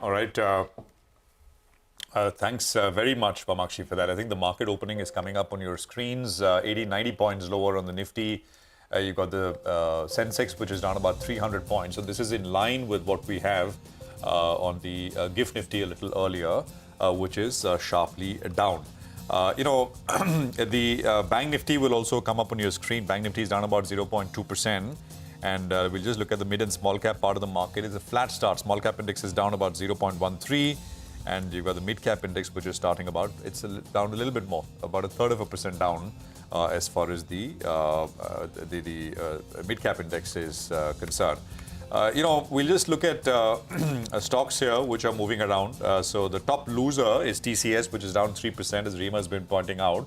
All right. Thanks very much, Vamakshi, for that. I think the market opening is coming up on your screens. 80, 90 points lower on the Nifty. You've got the Sensex, which is down about 300 points. So this is in line with what we have on the GIFT Nifty a little earlier, which is sharply down. The Bank Nifty will also come up on your screen. Bank Nifty is down about 0.2%. And we'll just look at the mid and small cap part of the market. It's a flat start. Small cap index is down about 0.13. And you've got the mid cap index, which is starting about, it's down a little bit more, about 1/3% down as far as the mid cap index is concerned. We'll just look at stocks here which are moving around. So the top loser is TCS, which is down 3%, as Reema has been pointing out.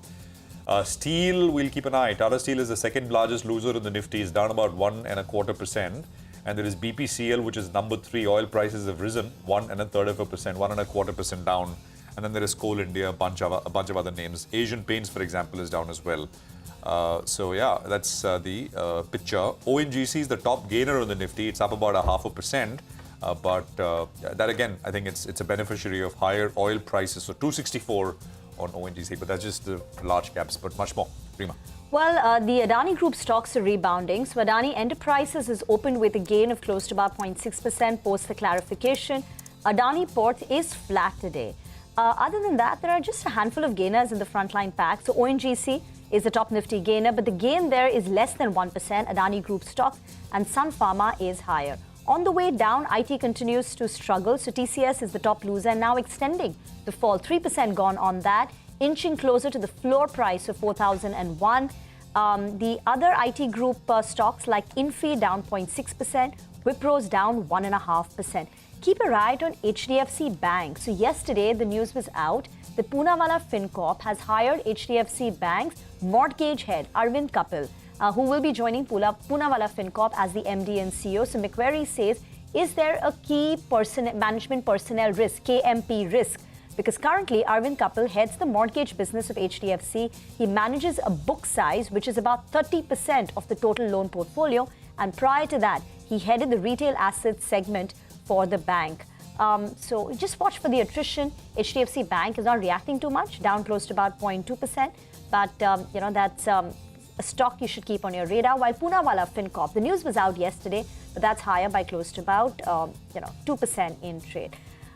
Steel, we'll keep an eye. Tata Steel is the second largest loser in the Nifty, is down about 1.25%. And there is BPCL, which is number 3. Oil prices have risen 1.25%, 1.25% down. And then there is Coal India, a bunch of other names. Asian Paints, for example, is down as well. So yeah, that's the picture. ONGC is the top gainer on the Nifty. It's up about 0.5%. But that again, I think it's a beneficiary of higher oil prices. So 264 on ONGC, but that's just the large caps, but much more. Reema. Well, the Adani Group stocks are rebounding. So Adani Enterprises is opened with a gain of close to about 0.6% post the clarification. Adani Port is flat today. Other than that, there are just a handful of gainers in the frontline pack. So ONGC is the top Nifty gainer, but the gain there is less than 1%. Adani Group stocks and Sun Pharma is higher. On the way down, IT continues to struggle. So TCS is the top loser and now extending the fall. 3% gone on that, inching closer to the floor price of 4,001. The other IT group stocks like Infi down 0.6%, Wipro's down 1.5%. Keep your eye on HDFC Bank. So yesterday, the news was out that Poonawalla FinCorp has hired HDFC Bank's mortgage head, Arvind Kapil, who will be joining Poonawalla FinCorp as the MD and CEO. So McQuarrie says, is there a key management personnel risk, KMP risk? Because currently, Arvind Kapil heads the mortgage business of HDFC. He manages a book size, which is about 30% of the total loan portfolio. And prior to that, he headed the retail assets segment for the bank. So just watch for the attrition. HDFC Bank is not reacting too much, down close to about 0.2%. But, that's a stock you should keep on your radar. While Poonawalla FinCorp, the news was out yesterday, but that's higher by close to about, 2% in trade.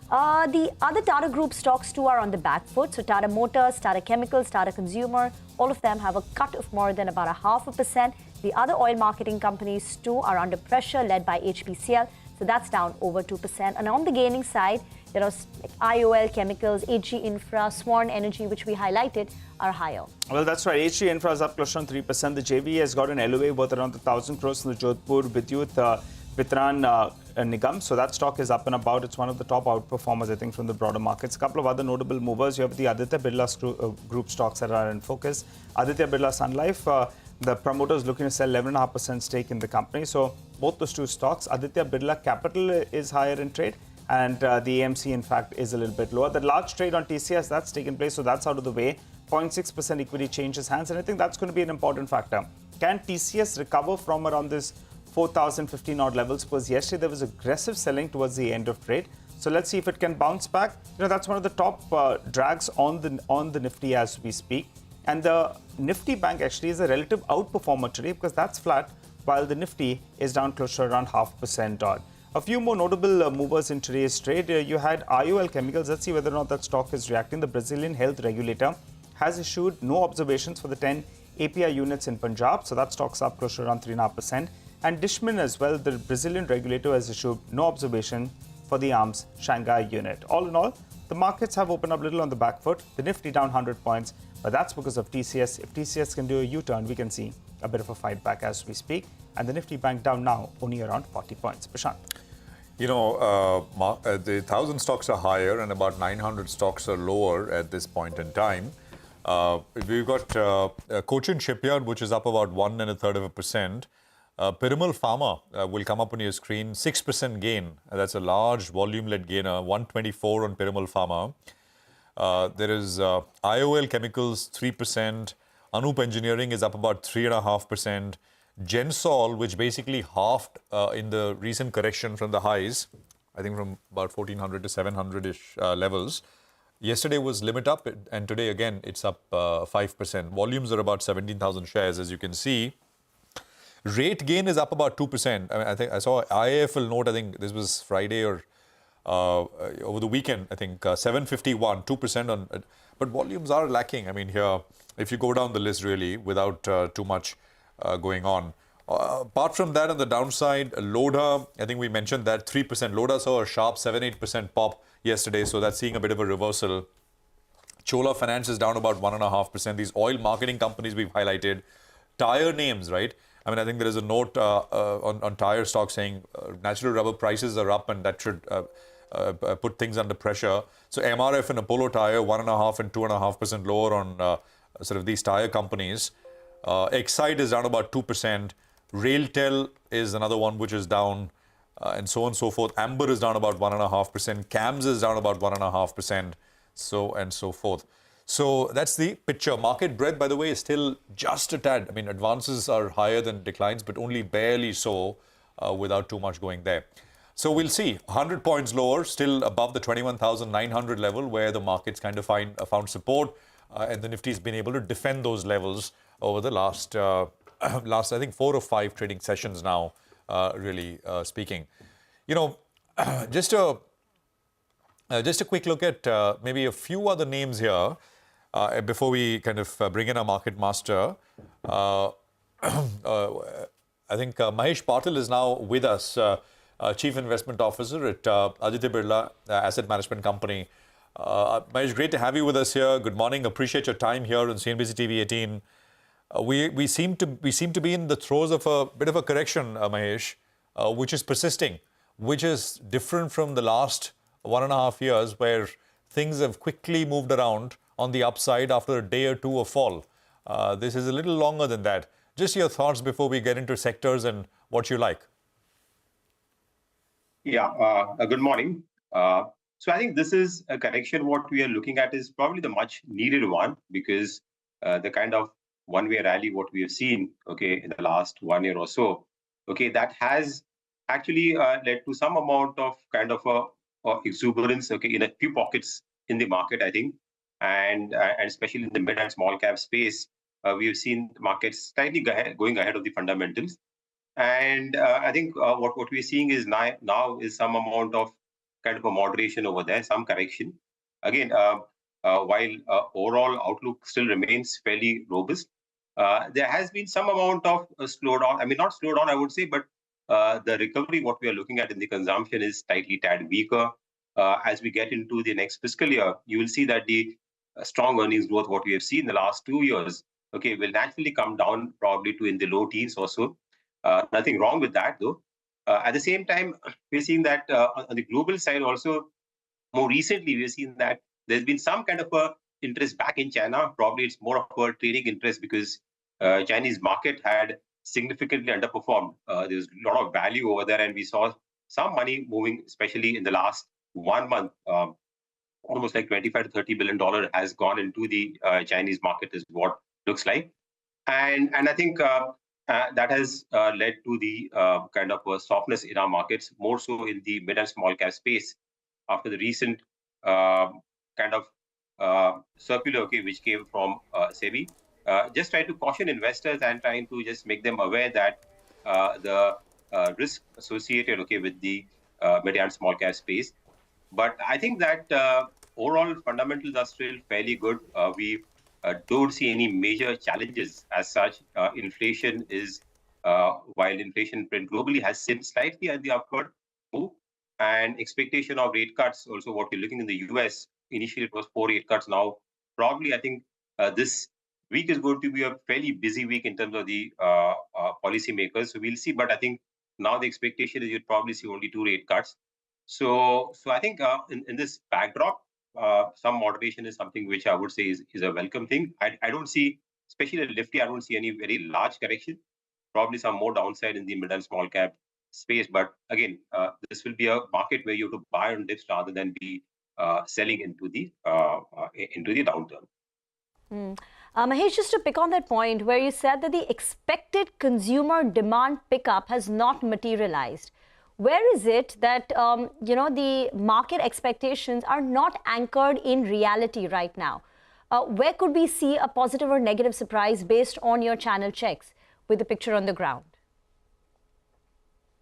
The other Tata Group stocks too are on the back foot. So Tata Motors, Tata Chemicals, Tata Consumer, all of them have a cut of more than about 0.5%. The other oil marketing companies too are under pressure, led by HPCL. So that's down over 2%. And on the gaining side, there are IOL Chemicals, HG Infra, Swan Energy, which we highlighted, are higher. Well, that's right. HG Infra is up close to 3%. The JV has got an LOA worth around 1,000 crores from the Jodhpur Vidyut Vitran Nigam. So that stock is up and about. It's one of the top outperformers, I think, from the broader markets. A couple of other notable movers. You have the Aditya Birla Group stocks that are in focus. Aditya Birla Sun Life, the promoters looking to sell 11.5% stake in the company. So both those two stocks, Aditya Birla Capital is higher in trade, and the AMC, in fact, is a little bit lower. The large trade on TCS, that's taken place, so that's out of the way. 0.6% equity changes hands, and I think that's going to be an important factor. Can TCS recover from around this 4,015 odd levels? Because yesterday there was aggressive selling towards the end of trade. So let's see if it can bounce back. That's one of the top drags on the Nifty as we speak. And the Nifty Bank actually is a relative outperformer today because that's flat, while the Nifty is down close to around 0.5% odd. A few more notable movers in today's trade. You had IOL Chemicals. Let's see whether or not that stock is reacting. The Brazilian health regulator has issued no observations for the 10 API units in Punjab. So that stock's up close to around 3.5%. And Dishman as well, the Brazilian regulator, has issued no observation for the ARMS Shanghai unit. All in all, the markets have opened up a little on the back foot. The Nifty down 100 points, but that's because of TCS. If TCS can do a U-turn, we can see a bit of a fight back as we speak. And the Nifty Bank down now only around 40 points. Prashant. The 1,000 stocks are higher and about 900 stocks are lower at this point in time. We've got Cochin Shipyard, which is up about 1.33%. Piramal Pharma will come up on your screen, 6% gain. That's a large volume-led gainer, 124 on Piramal Pharma. There is IOL Chemicals, 3%. Anup Engineering is up about 3.5%. Gensol, which basically halved in the recent correction from the highs, I think from about 1400 to 700-ish levels. Yesterday was limit up, and today again it's up 5%. Volumes are about 17,000 shares, as you can see. Rate gain is up about 2%. I mean, I think I saw IIFL note, I think this was Friday or over the weekend, I think 751, 2% on, but volumes are lacking. I mean, here, if you go down the list really without too much going on. Apart from that, on the downside, Lodha, I think we mentioned that 3%. Lodha saw a sharp 7-8% pop yesterday, so that's seeing a bit of a reversal. Chola Finance is down about 1.5%. These oil marketing companies we've highlighted. Tire names, right? I mean, I think there is a note on tire stock saying natural rubber prices are up, and that should put things under pressure. So MRF and Apollo Tire, 1.5% and 2.5% lower on sort of these tire companies. Excite is down about 2%. Railtel is another one which is down, and so on and so forth. Amber is down about 1.5%. CAMS is down about 1.5%, so and so forth. So that's the picture. Market breadth, by the way, is still just a tad. I mean, advances are higher than declines, but only barely so without too much going there. So we'll see. 100 points lower, still above the 21,900 level, where the markets kind of found support, and the Nifty's been able to defend those levels over the last I think 4 or 5 trading sessions now, really speaking. You know, just a quick look at maybe a few other names here before we kind of bring in our market master. I think Mahesh Patil is now with us, Chief Investment Officer at Aditya Birla Asset Management Company. Mahesh, great to have you with us here. Good morning. Appreciate your time here on CNBC-TV18. We seem to be in the throes of a bit of a correction, Mahesh, which is persisting, which is different from the last 1.5 years, where things have quickly moved around on the upside after a day or two of fall. This is a little longer than that. Just your thoughts before we get into sectors and what you like. Yeah, good morning. So I think this is a correction. What we are looking at is probably the much needed one, because the kind of one-way rally what we have seen, okay, in the last 1 year or so, okay, that has actually led to some amount of kind of exuberance, okay, in a few pockets in the market, I think, and especially in the mid and small cap space, we have seen markets slightly going ahead of the fundamentals. And I think what we're seeing is now is some amount of kind of a moderation over there, some correction. Again, while overall outlook still remains fairly robust, there has been some amount of a slowdown. I mean, not slowdown, I would say, but the recovery, what we are looking at in the consumption is slightly tad weaker. As we get into the next fiscal year, you will see that the strong earnings growth, what we have seen in the last 2 years, okay, will naturally come down probably to in the low teens or so. Nothing wrong with that, though. At the same time, we're seeing that on the global side also, more recently, we've seen that there's been some kind of a interest back in China. Probably it's more of a trading interest because Chinese market had significantly underperformed. There's a lot of value over there, and we saw some money moving, especially in the last 1 month. Almost like $25 to $30 billion has gone into the Chinese market, is what looks like. And I think that has led to the kind of a softness in our markets, more so in the mid and small cap space after the recent kind of circular, okay, which came from SEBI. Just trying to caution investors and trying to just make them aware that the risk associated, okay, with the mid and small cap space. But I think that overall fundamentals are still fairly good. We don't see any major challenges as such. Inflation is, while inflation print globally has seen slightly at the upward move, and expectation of rate cuts, also what we're looking in the US, initially it was 4 rate cuts. Now, probably I think this week is going to be a fairly busy week in terms of the policymakers. So we'll see. But I think now the expectation is you'll probably see only 2 rate cuts. So I think in this backdrop, some moderation is something which I would say is a welcome thing. I don't see, especially in Nifty, I don't see any very large correction. Probably some more downside in the mid and small cap space. But again, this will be a market where you have to buy on dips rather than be selling into the downturn. Mahesh, just to pick on that point where you said that the expected consumer demand pickup has not materialized, Where is it that, the market expectations are not anchored in reality right now? Where could we see a positive or negative surprise based on your channel checks with the picture on the ground?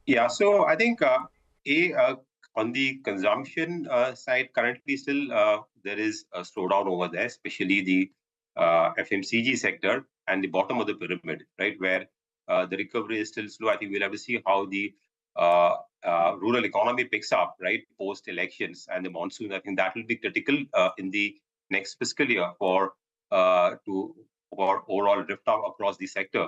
Yeah, so I think on the consumption side, currently still there is a slowdown over there, especially the FMCG sector and the bottom of the pyramid, right, where the recovery is still slow. I think we'll have to see how the rural economy picks up, right, post elections and the monsoon. I think that will be critical in the next fiscal year for overall drift up across the sector.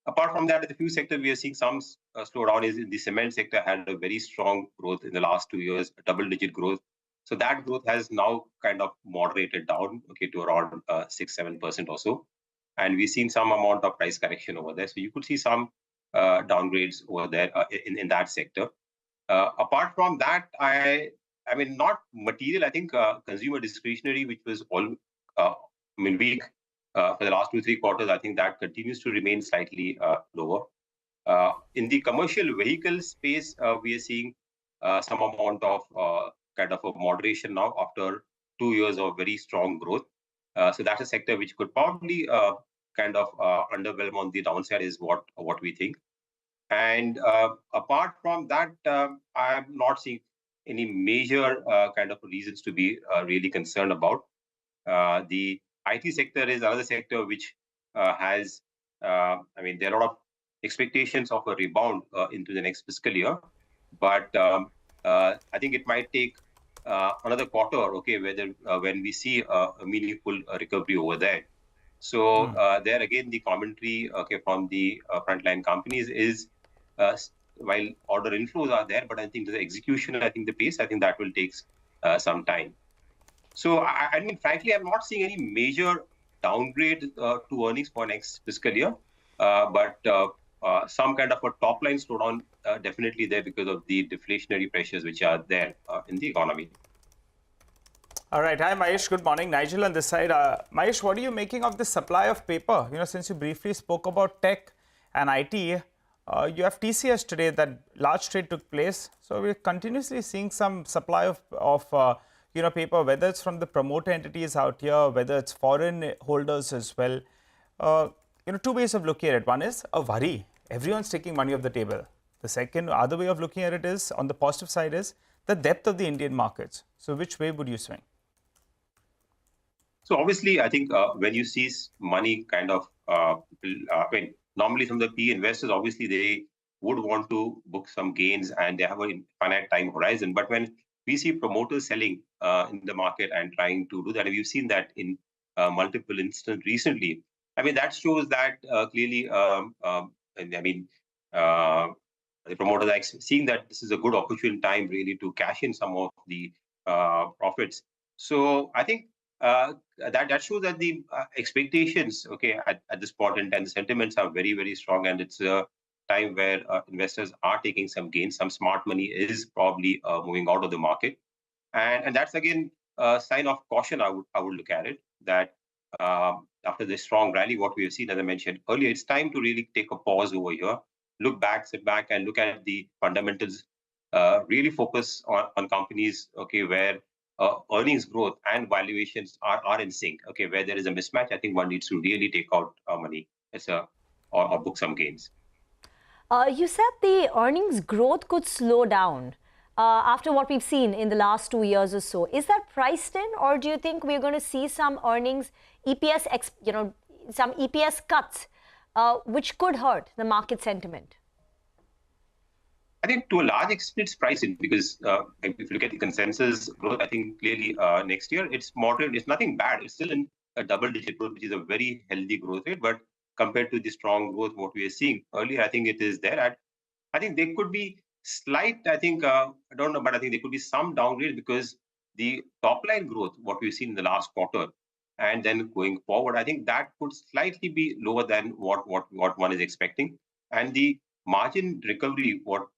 Apart from that, in the few sectors we are seeing some slowdown is in the cement sector had a very strong growth in the last 2 years, double-digit growth. So that growth has now kind of moderated down, okay, to around 6-7% or so. And we've seen some amount of price correction over there. So you could see some downgrades over there in that sector. Apart from that, I mean, not material. I think consumer discretionary, which was weak for the last 2-3 quarters, I think that continues to remain slightly lower. In the commercial vehicle space, we are seeing some amount of kind of a moderation now after 2 years of very strong growth. So that's a sector which could probably kind of underwhelm on the downside is what we think. And apart from that, I'm not seeing any major kind of reasons to be really concerned about. The IT sector is another sector which has, I mean, there are a lot of expectations of a rebound into the next fiscal year, but I think it might take another quarter, okay, whether when we see a meaningful recovery over there. So there again, the commentary, okay, from the frontline companies is while order inflows are there, but I think the execution, I think the pace, I think that will take some time. So, I mean, frankly, I'm not seeing any major downgrade to earnings for next fiscal year, but some kind of a top-line slowdown definitely there because of the deflationary pressures which are there in the economy. All right. Hi, Mahesh. Good morning. Nigel on this side. Mahesh, what are you making of the supply of paper? You know, since you briefly spoke about tech and IT, you have TCS today, that large trade took place. So we're continuously seeing some supply of paper, whether it's from the promoter entities out here, whether it's foreign holders as well. Two ways of looking at it. One is a worry. Everyone's taking money off the table. The second, other way of looking at it is, on the positive side, is the depth of the Indian markets. So which way would you swing? So obviously, I think when you see money kind of, normally some of the PE investors, obviously they would want to book some gains and they have a finite time horizon. But when we see promoters selling in the market and trying to do that, we've seen that in multiple instances recently. I mean, that shows that clearly, the promoters are seeing that this is a good opportune time really to cash in some of the profits. So I think that shows that the expectations, okay, at this point in time, the sentiments are very, very strong, and it's a time where investors are taking some gains. Some smart money is probably moving out of the market, and that's again a sign of caution. I would look at it that after this strong rally, what we have seen, as I mentioned earlier, it's time to really take a pause over here, look back, sit back, and look at the fundamentals. Really focus on companies, okay, where earnings growth and valuations are in sync. Okay, where there is a mismatch, I think one needs to really take out money or book some gains. You said the earnings growth could slow down after what we've seen in the last 2 years or so. Is that priced in, or do you think we're going to see some earnings, some EPS cuts, which could hurt the market sentiment? I think to a large extent it's priced in because if you look at the consensus growth, I think clearly next year it's moderate. It's nothing bad. It's still in a double-digit growth, which is a very healthy growth rate. But compared to the strong growth what we are seeing earlier, I think it is there. I think there could be slight, I think, I don't know, but I think there could be some downgrade because the top-line growth, what we've seen in the last quarter, and then going forward, I think that could slightly be lower than what one is expecting. And the margin recovery, what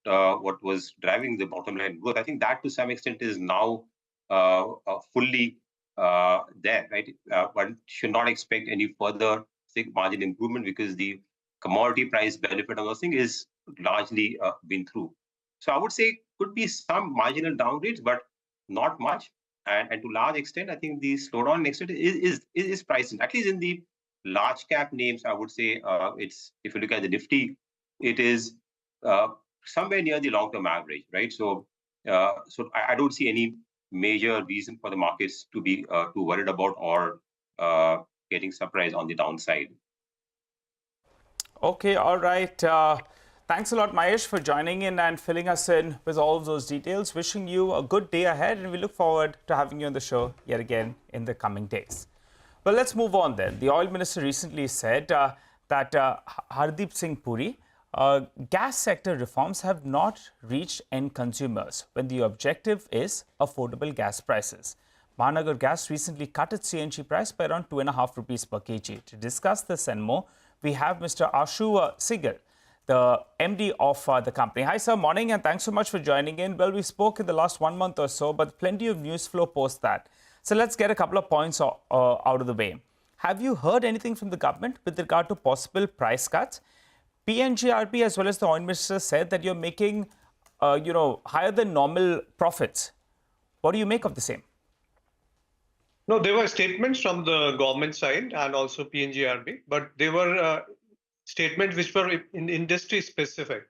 was driving the bottom line growth, I think that to some extent is now fully there, right? One should not expect any further margin improvement because the commodity price benefit of those things is largely been through. So I would say could be some marginal downgrades, but not much. And to large extent, I think the slowdown next year is pricing, at least in the large cap names. I would say it's, if you look at the Nifty, it is somewhere near the long-term average, right? So I don't see any major reason for the markets to be too worried about or getting surprised on the downside. Okay, all right. Thanks a lot, Mahesh, for joining in and filling us in with all of those details. Wishing you a good day ahead, and we look forward to having you on the show yet again in the coming days. Well, let's move on then. The oil minister recently said that Hardeep Singh Puri, gas sector reforms have not reached end consumers when the objective is affordable gas prices. Mahanagar Gas recently cut its CNG price by around 2.5 rupees per kg. To discuss this and more, we have Mr. Ashu Sigal, the MD of the company. Hi, sir. Morning, and thanks so much for joining in. Well, we spoke in the last 1 month or so, but plenty of news flow post that. So let's get a couple of points out of the way. Have you heard anything from the government with regard to possible price cuts? PNGRB as well as the oil minister said that you're making, higher than normal profits. What do you make of the same? No, there were statements from the government side and also PNGRB, but they were statements which were in industry specific.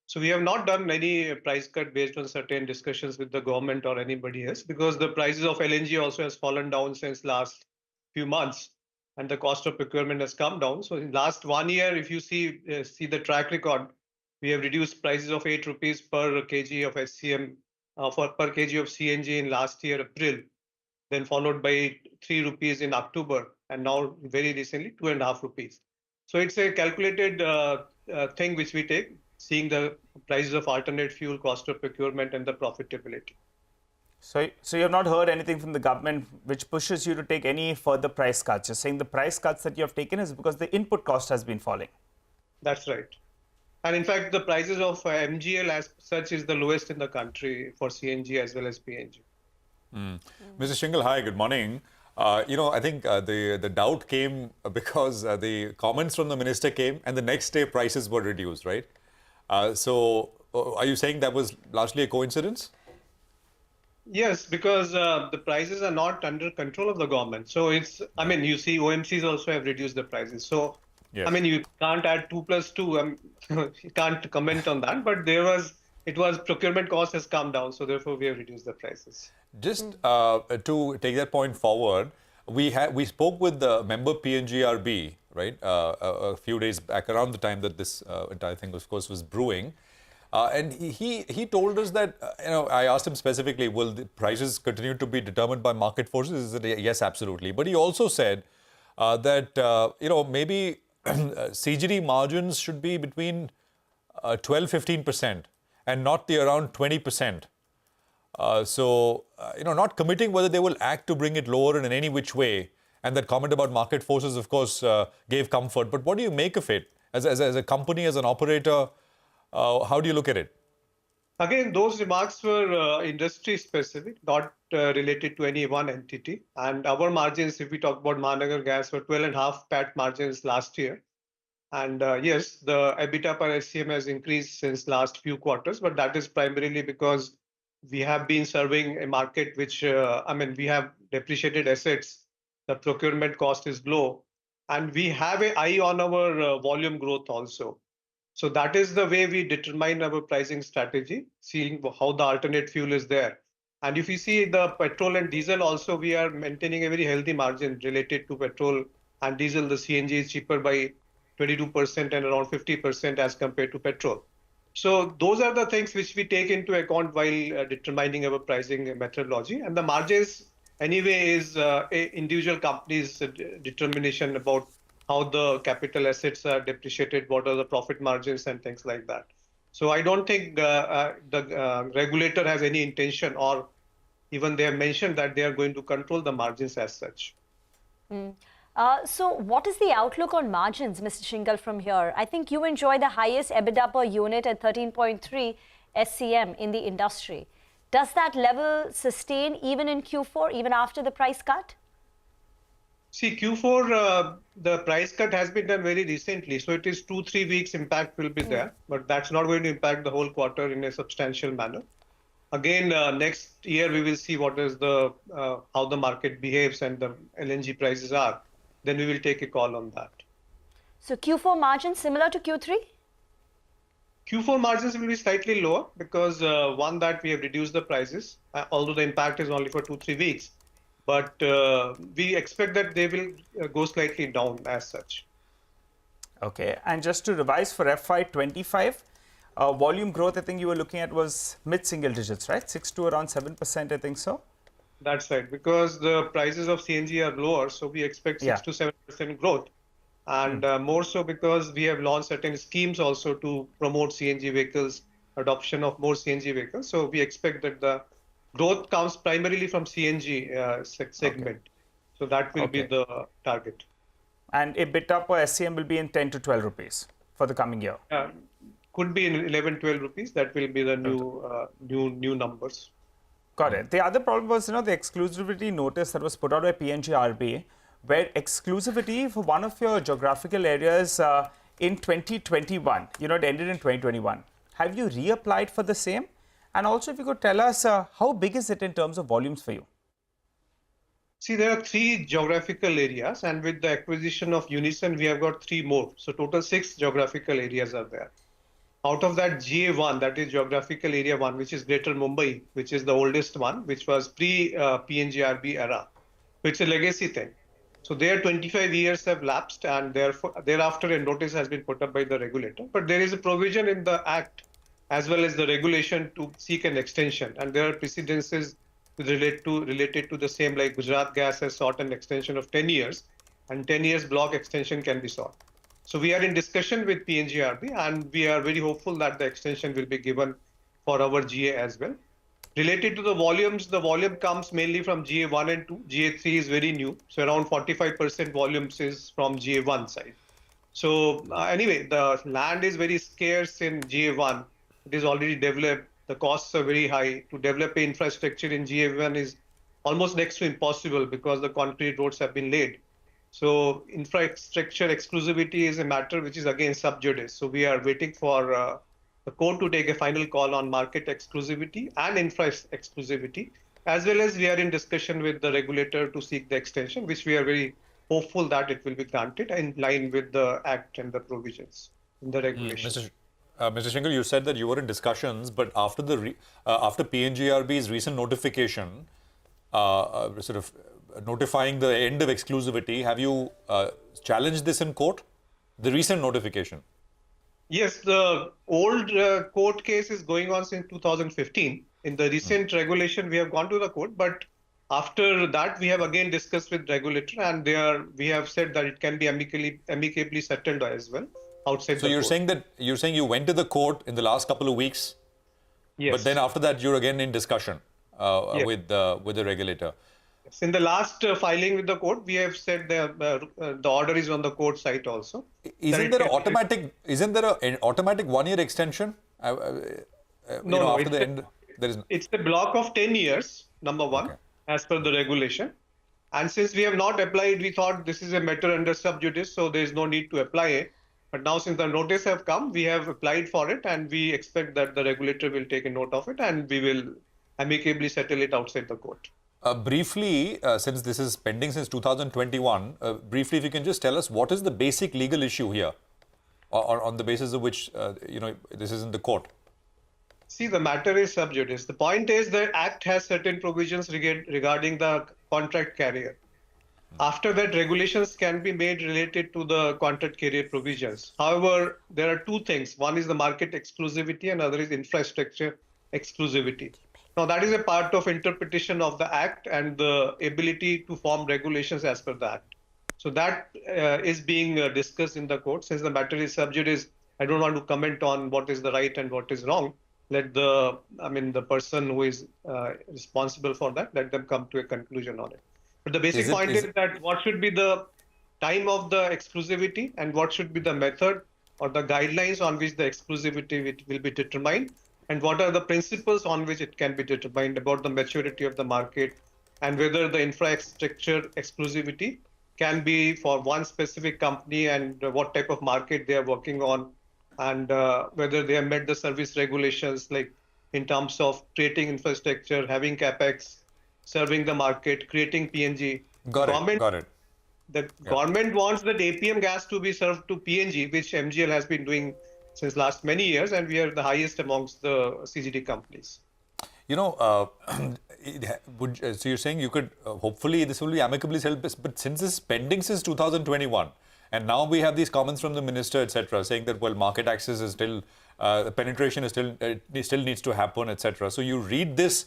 So we have not done any price cut based on certain discussions with the government or anybody else, because the prices of LNG also has fallen down since last few months, and the cost of procurement has come down. So in last 1 year, if you see the track record, we have reduced prices of 8 rupees per kg of SCM per kg of CNG in last year, April, then followed by 3 rupees in October, and now very recently 2.5 rupees. So it's a calculated thing which we take, seeing the prices of alternate fuel, cost of procurement, and the profitability. So you have not heard anything from the government which pushes you to take any further price cuts? You're saying the price cuts that you have taken is because the input cost has been falling. That's right. And in fact, the prices of MGL as such is the lowest in the country for CNG as well as PNG. Mr. Shingal, hi, good morning. I think the doubt came because the comments from the minister came and the next day prices were reduced, right? So are you saying that was largely a coincidence? Yes, because the prices are not under control of the government. So you see OMCs also have reduced the prices. So, yes. You can't add 2 plus 2. You can't comment on that. But it was procurement cost has come down. So therefore, we have reduced the prices. Just to take that point forward, we spoke with the member PNGRB, right, a few days back around the time that this entire thing, of course, was brewing. And he told us that, I asked him specifically, will the prices continue to be determined by market forces? He said, yes, absolutely. But he also said that, maybe CGD margins should be between 12-15% and not the around 20%. Not committing whether they will act to bring it lower in any which way. And that comment about market forces, of course, gave comfort. But what do you make of it as a company, as an operator? How do you look at it? Again, those remarks were industry specific, not related to any one entity. And our margins, if we talk about Mahanagar Gas, were 12.5 PAT margins last year. And yes, the EBITDA per SCM has increased since last few quarters, but that is primarily because we have been serving a market which, we have depreciated assets. The procurement cost is low, and we have an eye on our volume growth also. So that is the way we determine our pricing strategy, seeing how the alternate fuel is there. And if you see the petrol and diesel also, we are maintaining a very healthy margin related to petrol and diesel. The CNG is cheaper by 22% and around 50% as compared to petrol. So those are the things which we take into account while determining our pricing methodology. And the margins anyway is individual companies' determination about how the capital assets are depreciated, what are the profit margins and things like that. So I don't think the regulator has any intention, or even they have mentioned that they are going to control the margins as such. So what is the outlook on margins, Mr. Shingal, from here? I think you enjoy the highest EBITDA per unit at 13.3 SCM in the industry. Does that level sustain even in Q4, even after the price cut? See, Q4, the price cut has been done very recently. So it is 2-3 weeks impact will be there, but that's not going to impact the whole quarter in a substantial manner. Again, next year we will see what is the how the market behaves and the LNG prices are. Then we will take a call on that. So Q4 margin similar to Q3? Q4 margins will be slightly lower because one that we have reduced the prices, although the impact is only for 2-3 weeks. But we expect that they will go slightly down as such. Okay, and just to revise for FY25, volume growth I think you were looking at was mid-single digits, right? 6 to around 7%, I think so. That's right, because the prices of CNG are lower, so we expect 6 to 7% growth. And more so because we have launched certain schemes also to promote CNG vehicles, adoption of more CNG vehicles. So we expect that the growth comes primarily from CNG segment. Okay. So that will be the target. And EBITDA per SCM will be in 10 to 12 rupees for the coming year. Could be in 11-12 rupees. That will be the new numbers. Got it. The other problem was, the exclusivity notice that was put out by PNGRB, where exclusivity for one of your geographical areas in 2021, it ended in 2021. Have you reapplied for the same? And also, if you could tell us, how big is it in terms of volumes for you? See, there are 3 geographical areas, and with the acquisition of Unison, we have got 3 more. So total 6 geographical areas are there. Out of that, GA1, that is geographical area 1, which is Greater Mumbai, which is the oldest one, which was pre-PNGRB era, which is a legacy thing. So there 25 years have lapsed, and therefore thereafter a notice has been put up by the regulator. But there is a provision in the Act as well as the regulation to seek an extension. And there are precedences related to the same, like Gujarat Gas has sought an extension of 10 years, and 10 years block extension can be sought. So we are in discussion with PNGRB, and we are very hopeful that the extension will be given for our GA as well. Related to the volumes, the volume comes mainly from GA1 and 2. GA3 is very new. So around 45% volumes is from GA1 side. So anyway, the land is very scarce in GA1. It is already developed. The costs are very high. To develop infrastructure in GA1 is almost next to impossible because the concrete roads have been laid. So infrastructure exclusivity is a matter which is again sub judice. So we are waiting for the court to take a final call on market exclusivity and infra exclusivity, as well as we are in discussion with the regulator to seek the extension, which we are very hopeful that it will be granted in line with the Act and the provisions in the regulation. Mr. Shingal, you said that you were in discussions, but after after PNGRB's recent notification, sort of notifying the end of exclusivity, have you challenged this in court? The recent notification. Yes, the old court case is going on since 2015. In the recent regulation, we have gone to the court, but after that, we have again discussed with regulator, and we have said that it can be amicably settled as well outside. So you're saying you went to the court in the last couple of weeks, yes. But then after that, you're again in discussion yes. with the regulator. In the last filing with the court, we have said the order is on the court side also. Isn't there an automatic 1-year extension? No, it's a block of 10 years, number one, as per the regulation. And since we have not applied, we thought this is a matter under sub judice, so there is no need to apply it. But now since the notice have come, we have applied for it, and we expect that the regulator will take a note of it, and we will amicably settle it outside the court. Briefly, since this is pending since 2021, briefly, if you can just tell us what is the basic legal issue here, or on the basis of which this is in the court. See, the matter is sub judice. The point is the Act has certain provisions regarding the contract carrier. After that, regulations can be made related to the contract carrier provisions. However, there are 2 things. One is the market exclusivity, and other is infrastructure exclusivity. Now, that is a part of interpretation of the Act and the ability to form regulations as per the Act. So that is being discussed in the court. Since the matter is sub judice, I don't want to comment on what is the right and what is wrong. Let the person who is responsible for that, let them come to a conclusion on it. But the basic point is that what should be the time of the exclusivity and what should be the method or the guidelines on which the exclusivity will be determined, and what are the principles on which it can be determined about the maturity of the market and whether the infrastructure exclusivity can be for one specific company and what type of market they are working on, and whether they have met the service regulations, like in terms of creating infrastructure, having capex, serving the market, creating PNG. Got it. Got it. The Yeah. government wants the APM gas to be served to PNG, which MGL has been doing since last many years, and we are the highest amongst the CGD companies. You know, so you're saying you could, hopefully this will be amicably settled, but since this is pending since 2021, and now we have these comments from the minister, etc., saying that, well, market access is still, penetration is still, it still needs to happen, etc. So you read this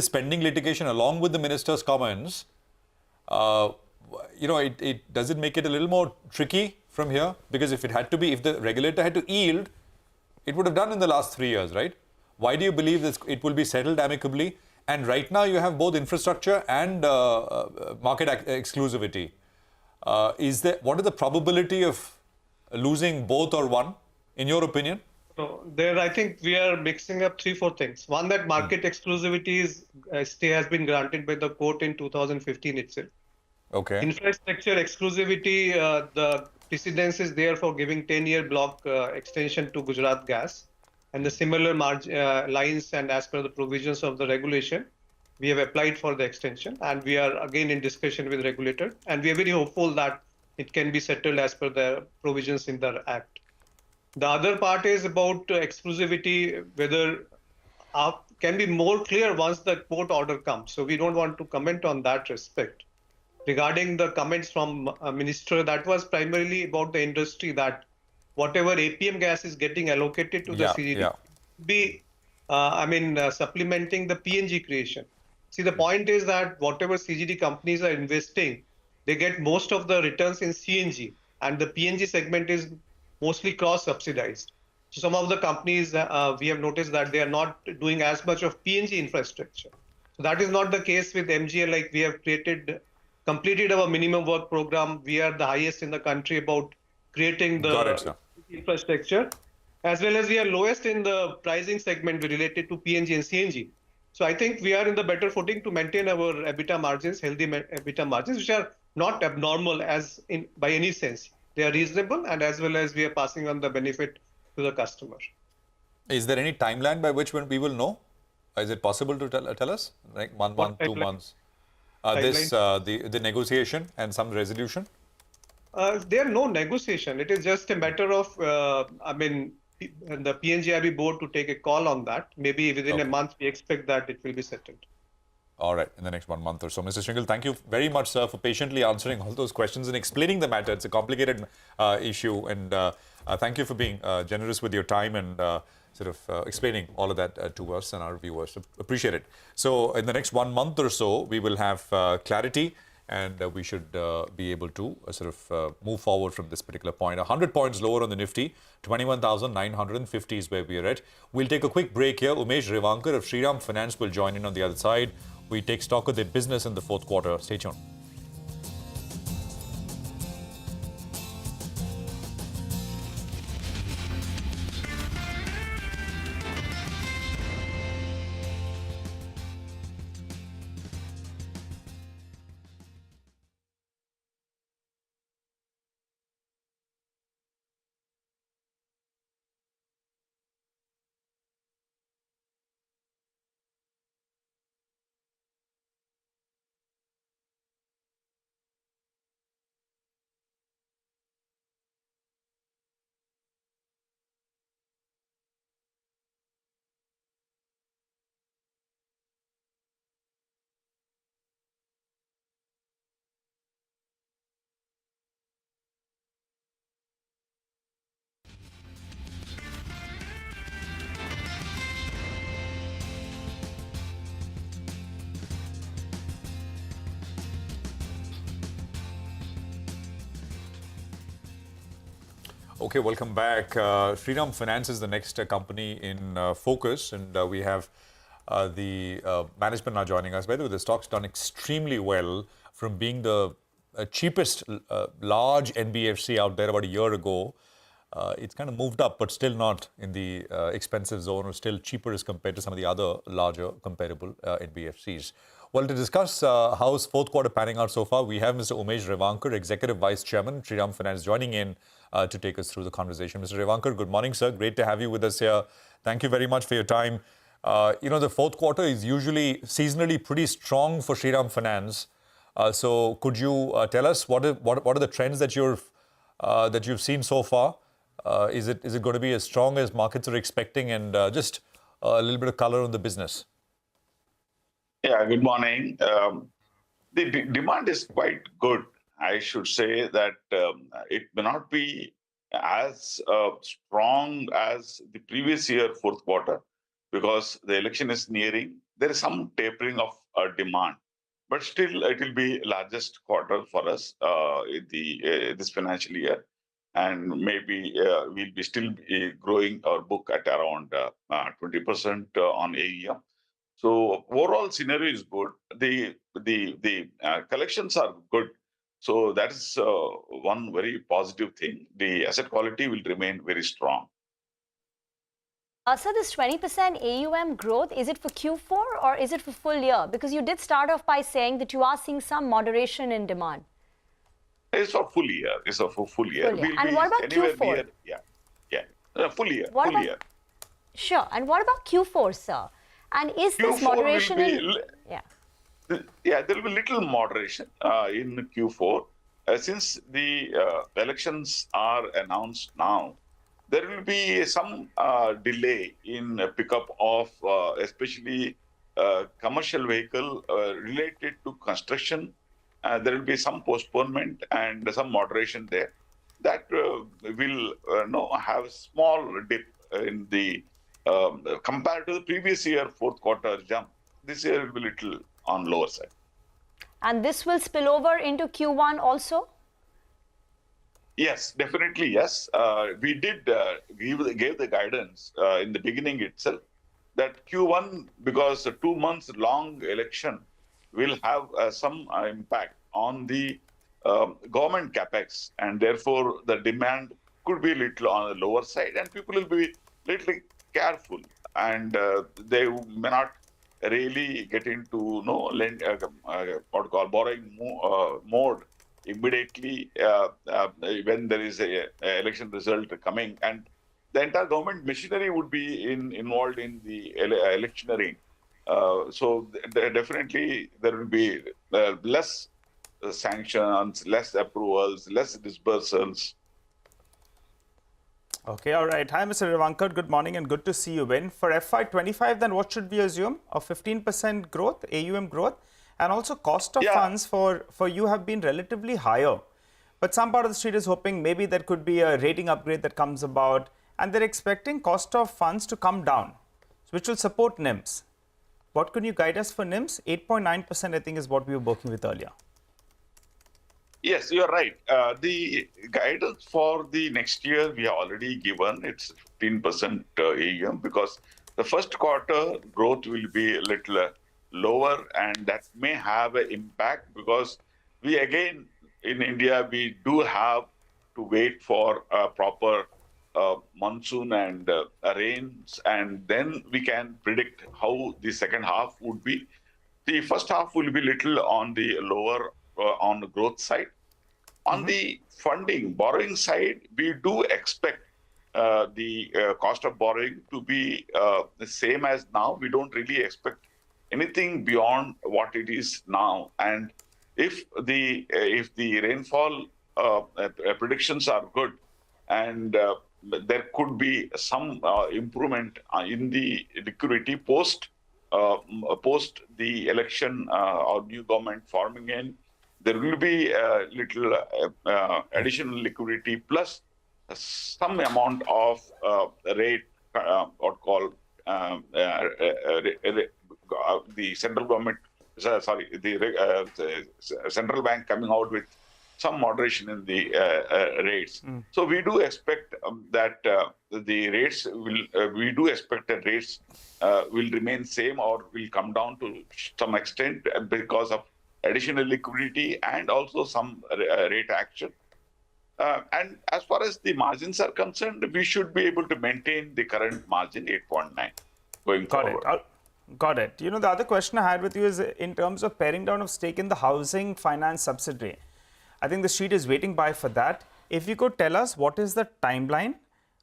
pending litigation along with the minister's comments, you know, does it make it a little more tricky from here? Because if the regulator had to yield, it would have done in the last 3 years, right? Why do you believe this, it will be settled amicably? And right now you have both infrastructure and market exclusivity. What is the probability of losing both or one, in your opinion? So there, I think we are mixing up 3-4 things. One, that market exclusivity stay has been granted by the court in 2015 itself. Okay. Infrastructure exclusivity, the precedence is there for giving 10-year block extension to Gujarat Gas. And the similar lines, and as per the provisions of the regulation, we have applied for the extension, and we are again in discussion with the regulator, and we are very hopeful that it can be settled as per the provisions in the Act. The other part is about exclusivity, whether can be more clear once the court order comes. So we don't want to comment on that respect. Regarding the comments from Minister, that was primarily about the industry, that whatever APM gas is getting allocated to the CGD be, supplementing the PNG creation. See, the point is that whatever CGD companies are investing, they get most of the returns in CNG, and the PNG segment is mostly cross-subsidized. So some of the companies, we have noticed that they are not doing as much of PNG infrastructure. So that is not the case with MGL. Like, we have completed our minimum work program. We are the highest in the country about creating the infrastructure, as well as we are lowest in the pricing segment related to PNG and CNG. So I think we are in the better footing to maintain our EBITDA margins, healthy EBITDA margins, which are not abnormal by any sense. They are reasonable, and as well as we are passing on the benefit to the customer. Is there any timeline by which we will know? Is it possible to tell us? Like 1 month, 2 months? The negotiation and some resolution? There are no negotiation. It is just a matter of, the PNGRB board to take a call on that. Maybe within a month, we expect that it will be settled. All right, in the next 1 month or so. Mr. Shringal, thank you very much, sir, for patiently answering all those questions and explaining the matter. It's a complicated issue, and thank you for being generous with your time and explaining all of that to us and our viewers. Appreciate it. So in the next 1 month or so, we will have clarity, and we should be able to move forward from this particular point. 100 points lower on the Nifty, 21,950 is where we are at. We'll take a quick break here. Umesh Revankar of Shriram Finance will join in on the other side. We take stock of their business in the fourth quarter. Stay tuned. Okay, welcome back. Shriram Finance is the next company in focus, and we have the management now joining us. By the way, the stock's done extremely well from being the cheapest large NBFC out there about a year ago. It's kind of moved up, but still not in the expensive zone, or still cheaper as compared to some of the other larger comparable NBFCs. Well, to discuss how's fourth quarter panning out so far, we have Mr. Umesh Revankar, Executive Vice Chairman, Shriram Finance, joining in to take us through the conversation. Mr. Revankar, good morning, sir. Great to have you with us here. Thank you very much for your time. The fourth quarter is usually seasonally pretty strong for Shriram Finance. So could you tell us what are the trends that you've seen so far? Is it going to be as strong as markets are expecting, and just a little bit of color on the business? Yeah, good morning. The demand is quite good. I should say that it may not be as strong as the previous year fourth quarter because the election is nearing. There is some tapering of demand, but still it will be largest quarter for us in this financial year, and maybe we'll be still growing our book at around 20% on AEM. So overall scenario is good. The collections are good. So that is one very positive thing. The asset quality will remain very strong. So this 20% AUM growth, is it for Q4 or is it for full year? Because you did start off by saying that you are seeing some moderation in demand. It's for full year. It's for full year. Full year. And what about Q4? Full year. Year. Sure. And what about Q4, sir? And is this moderation there will be little moderation in Q4. Since the elections are announced now, there will be some delay in pickup of especially commercial vehicle related to construction. There will be some postponement and some moderation there. That will have a small dip in the compared to the previous year fourth quarter jump. This year will be little on lower side. And this will spill over into Q1 also? Yes, definitely yes. We did gave the guidance in the beginning itself that Q1, because a 2 months long election will have some impact on the government capex, and therefore the demand could be a little on the lower side, and people will be little careful, and they may not really get into borrowing mode immediately when there is a election result coming, and the entire government machinery would be involved in the electioneering. So definitely there will be less sanctions, less approvals, less disbursals. Okay, all right. Hi, Mr. Revankar. Good morning and good to see you in. For FY25, then what should we assume? A 15% growth, AUM growth, and also cost of funds for you have been relatively higher. But some part of the street is hoping maybe there could be a rating upgrade that comes about, and they're expecting cost of funds to come down, which will support NIMs. What could you guide us for NIMs? 8.9% I think is what we were working with earlier. Yes, you're right. The guidance for the next year we have already given. It's 15% AUM because the first quarter growth will be a little lower, and that may have an impact because we again in India we do have to wait for a proper monsoon and rains, and then we can predict how the second half would be. The first half will be little on the lower on the growth side. On the funding, borrowing side, we do expect the cost of borrowing to be the same as now. We don't really expect anything beyond what it is now. And if the rainfall predictions are good, and there could be some improvement in the liquidity post the election or new government forming in, there will be a little additional liquidity plus some amount of rate, what called the central government, the central bank coming out with some moderation in the rates. So we do expect that the rates will remain same or will come down to some extent because of additional liquidity and also some rate action. And as far as the margins are concerned, we should be able to maintain the current margin 8.9 going forward. Got it. You know, the other question I had with you is in terms of paring down of stake in the housing finance subsidiary. I think the street is waiting by for that. If you could tell us what is the timeline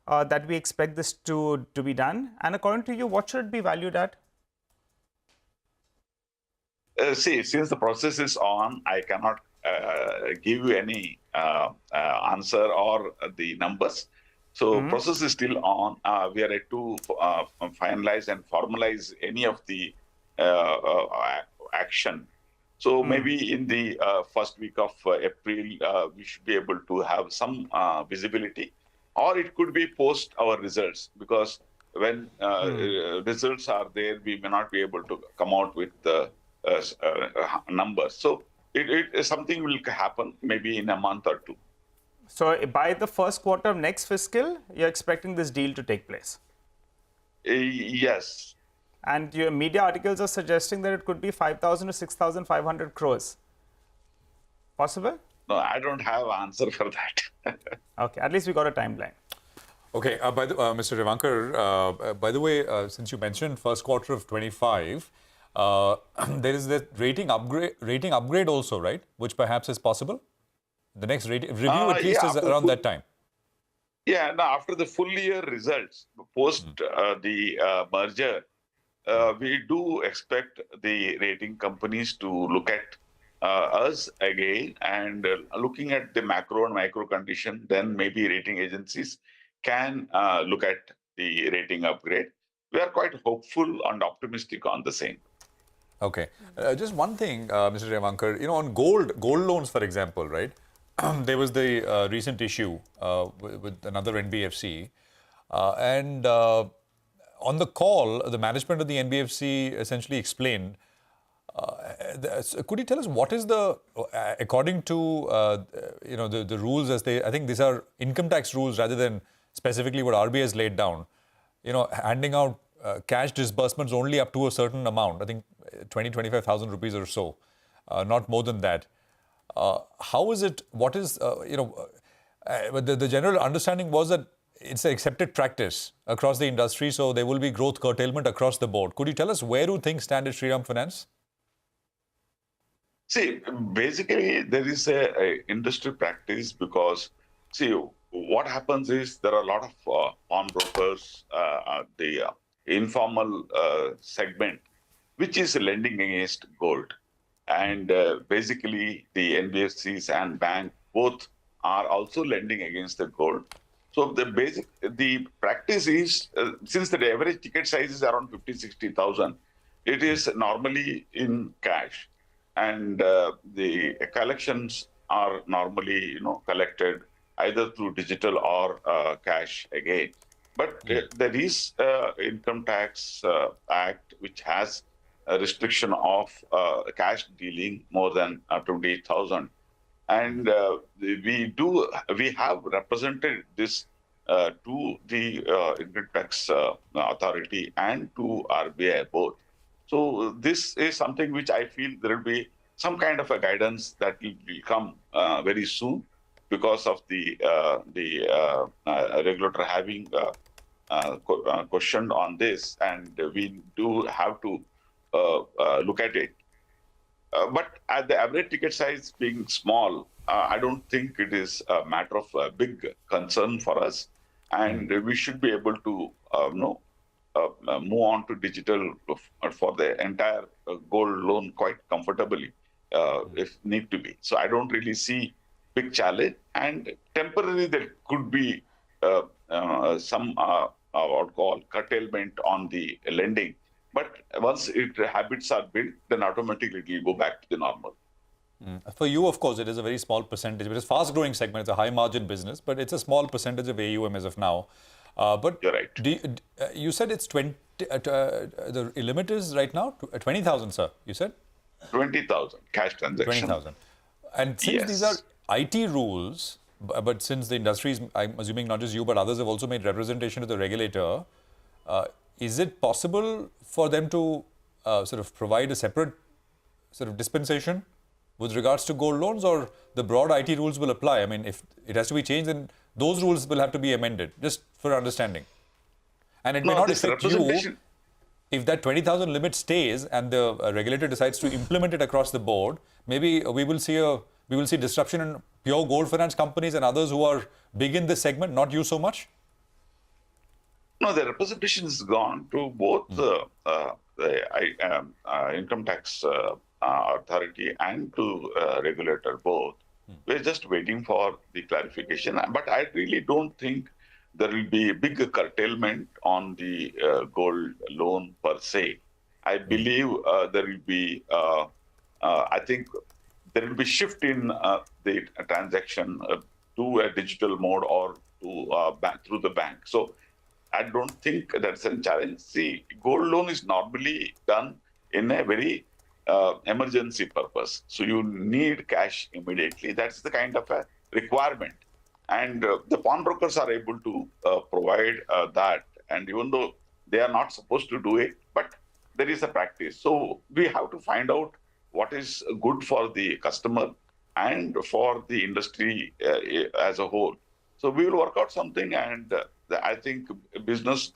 that we expect this to be done, and according to you, what should it be valued at? See, since the process is on, I cannot give you any answer or the numbers. So process is still on. We are yet to finalize and formalize any of the action. So maybe in the first week of April, we should be able to have some visibility, or it could be post our results, because when results are there, we may not be able to come out with the numbers. So it something will happen maybe in a month or two. So by the first quarter of next fiscal, you're expecting this deal to take place? Yes. And your media articles are suggesting that it could be 5,000 to 6,500 crores. Possible? No, I don't have an answer for that. Okay, at least we got a timeline. Okay, Mr. Revankar, by the way, since you mentioned first quarter of 25, there is the rating upgrade also, right? Which perhaps is possible. The next review at least is around that time. Yeah, now after the full year results, post the merger, we do expect the rating companies to look at us again, and looking at the macro and micro condition, then maybe rating agencies can look at the rating upgrade. We are quite hopeful and optimistic on the same. Okay. Just one thing, Mr. Revankar, you know, on gold loans, for example, right? There was the recent issue with another NBFC. And on the call, the management of the NBFC essentially explained, could you tell us what is the, according to, you know, the rules as they, I think these are income tax rules rather than specifically what RBI has laid down, you know, handing out cash disbursements only up to a certain amount, I think 25,000 rupees or so, not more than that. How is it, what is, you know, the general understanding was that it's an accepted practice across the industry, so there will be growth curtailment across the board. Could you tell us where do things stand at Shriram Finance? See, basically, there is a industry practice because, see, what happens is there are a lot of pawnbrokers, the informal segment, which is lending against gold. And basically, the NBFCs and bank both are also lending against the gold. So the practice is, since the average ticket size is around 50,000-60,000, it is normally in cash. And the collections are normally, you know, collected either through digital or cash again. But there is Income Tax Act which has a restriction of cash dealing more than 28,000, and we have represented this to the Income Tax Authority and to RBI both. So this is something which I feel there will be some kind of a guidance that will come very soon, because of the regulator having questioned on this, and we do have to look at it. But at the average ticket size being small, I don't think it is a matter of big concern for us, and we should be able to move on to digital for the entire gold loan quite comfortably, if need to be. So I don't really see big challenge, and temporarily there could be some what call curtailment on the lending. But once habits are built, then automatically it will go back to the normal. For you, of course, it is a very small percentage, but it's a fast-growing segment. It's a high-margin business, but it's a small percentage of AUM as of now. But you're right. You said it's 20. The limit is right now 20,000, sir. You said 20,000 cash transaction. 20,000. And since these are IT rules, but since the industry is, I'm assuming not just you, but others have also made representation to the regulator, is it possible for them to sort of provide a separate sort of dispensation with regards to gold loans, or the broad IT rules will apply? I mean, if it has to be changed, then those rules will have to be amended, just for understanding. And it may not affect you. if that 20,000 limit stays and the regulator decides to implement it across the board, maybe we will see disruption in pure gold finance companies and others who are big in this segment, not you so much? No, the representation has gone to both the income tax authority and to regulator both. We're just waiting for the clarification. But I really don't think there will be a big curtailment on the gold loan per se. I believe there will be, I think there will be shift in the transaction to a digital mode or to through the bank. So I don't think that's a challenge. See, gold loan is normally done in a very emergency purpose. So you need cash immediately. That's the kind of a requirement. And the pawnbrokers are able to provide that. And even though they are not supposed to do it, but there is a practice. So we have to find out what is good for the customer and for the industry as a whole. So we will work out something, and I think business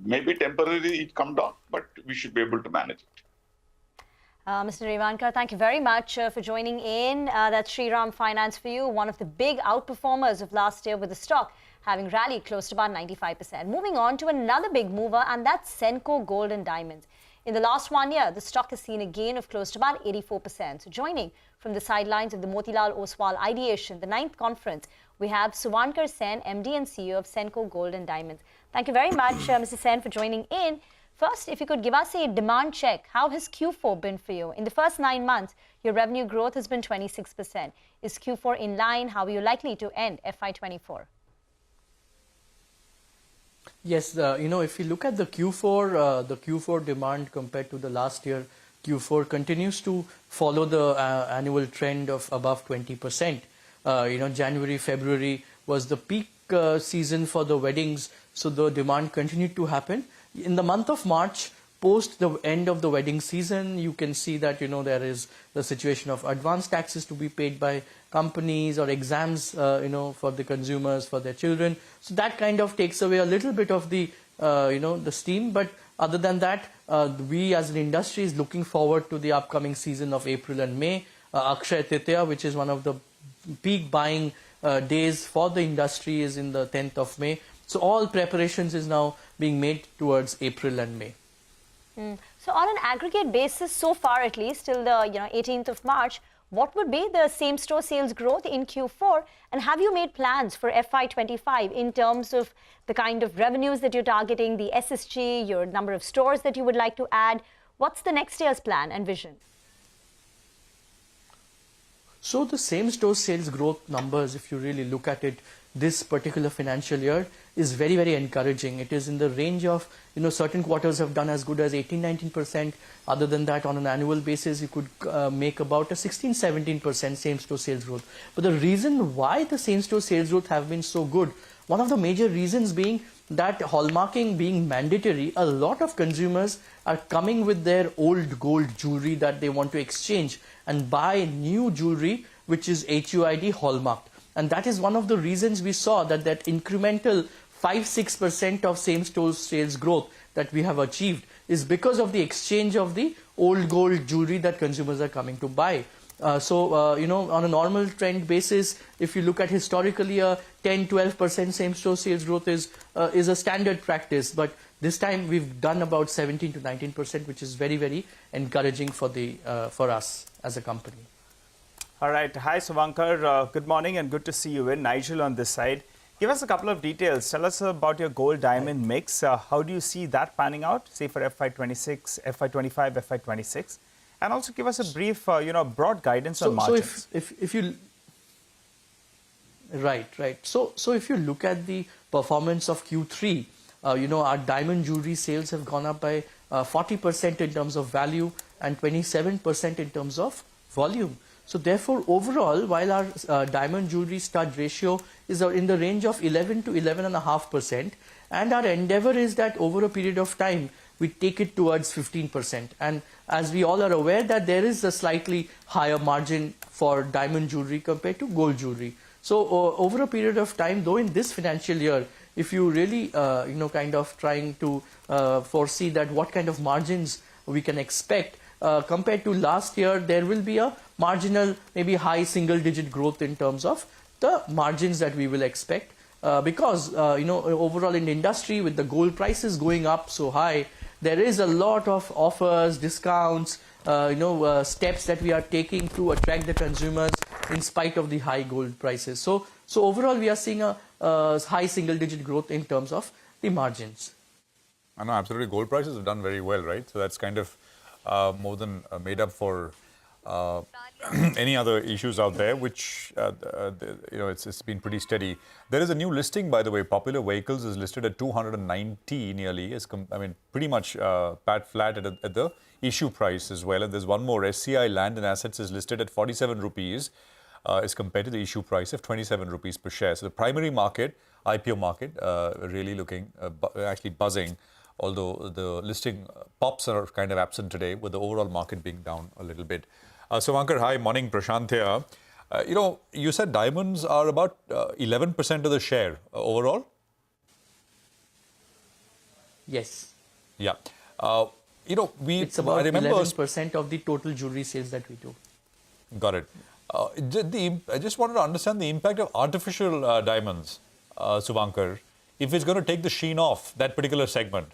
maybe temporarily it come down, but we should be able to manage it. Mr. Revankar, thank you very much for joining in. That's Shriram Finance for you, one of the big outperformers of last year with the stock having rallied close to about 95%. Moving on to another big mover, and that's Senco Gold and Diamonds. In the last 1 year, the stock has seen a gain of close to about 84%. So joining from the sidelines of the Motilal Oswal ideation, the 9th conference, we have Suvankar Sen, MD and CEO of Senco Gold and Diamonds. Thank you very much, Mr. Sen, for joining in. First, if you could give us a demand check, how has Q4 been for you? In the first 9 months, your revenue growth has been 26%. Is Q4 in line? How are you likely to end FY24? Yes, if you look at the Q4 demand compared to the last year, Q4 continues to follow the annual trend of above 20%. January, February was the peak season for the weddings, so the demand continued to happen. In the month of March, post the end of the wedding season, you can see that, there is the situation of advance taxes to be paid by companies or exams, for the consumers, for their children. So that kind of takes away a little bit of the, the steam. But other than that, we as an industry is looking forward to the upcoming season of April and May. Akshaya Tritiya, which is one of the peak buying days for the industry, is in the 10th of May. So all preparations is now being made towards April and May. So on an aggregate basis, so far at least till the 18th of March, what would be the same-store sales growth in Q4? And have you made plans for FY25 in terms of the kind of revenues that you're targeting, the SSG, your number of stores that you would like to add? What's the next year's plan and vision? So the same-store sales growth numbers, if you really look at it, this particular financial year is very, very encouraging. It is in the range of, certain quarters have done as good as 18-19%. Other than that, on an annual basis, you could make about a 16-17% same-store sales growth. But the reason why the same-store sales growth have been so good, one of the major reasons being that hallmarking being mandatory, a lot of consumers are coming with their old gold jewelry that they want to exchange and buy new jewelry which is HUID hallmarked. And that is one of the reasons we saw that incremental 5-6% of same-store sales growth that we have achieved is because of the exchange of the old gold jewelry that consumers are coming to buy. On a normal trend basis, if you look at historically, a 10-12% same-store sales growth is a standard practice. But this time we've done about 17 to 19%, which is very, very encouraging for us as a company. All right. Hi, Suvankar. Good morning and good to see you in. Nigel on this side. Give us a couple of details. Tell us about your gold diamond mix. How do you see that panning out, say for FY26, FY25, FY26? And also give us a brief, broad guidance on margins. So if you... Right. So if you look at the performance of Q3, our diamond jewelry sales have gone up by 40% in terms of value and 27% in terms of volume. So therefore, overall, while our diamond jewelry stud ratio is in the range of 11 to 11.5%, and our endeavor is that over a period of time, we take it towards 15%. And as we all are aware that there is a slightly higher margin for diamond jewelry compared to gold jewelry. So over a period of time, though in this financial year, if you really, kind of trying to foresee that what kind of margins we can expect, compared to last year, there will be a marginal, maybe high single-digit growth in terms of the margins that we will expect. Because, overall in the industry, with the gold prices going up so high, there is a lot of offers, discounts, steps that we are taking to attract the consumers in spite of the high gold prices. So overall, we are seeing a high single-digit growth in terms of the margins. I know, absolutely. Gold prices have done very well, right? So that's kind of more than made up for any other issues out there, which, it's been pretty steady. There is a new listing, by the way. Popular Vehicles is listed at 290 nearly. Pretty much flat at the issue price as well. And there's one more. SCI Land and Assets is listed at 47 rupees as compared to the issue price of 27 rupees per share. So the primary market, IPO market, really looking, actually buzzing, although the listing pops are kind of absent today, with the overall market being down a little bit. Suvankar, hi, morning, Prashant here. You said diamonds are about 11% of the share overall? Yes. Yeah. It's about 11% of the total jewelry sales that we do. Got it. I just wanted to understand the impact of artificial diamonds, Suvankar, if it's going to take the sheen off that particular segment.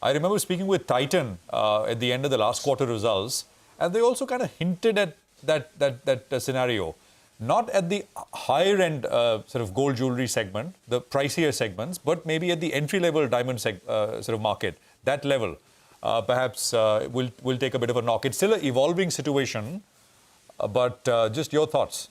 I remember speaking with Titan at the end of the last quarter results, and they also kind of hinted at that scenario. Not at the higher end sort of gold jewelry segment, the pricier segments, but maybe at the entry-level diamond sort of market, that level, perhaps will take a bit of a knock. It's still an evolving situation, but just your thoughts.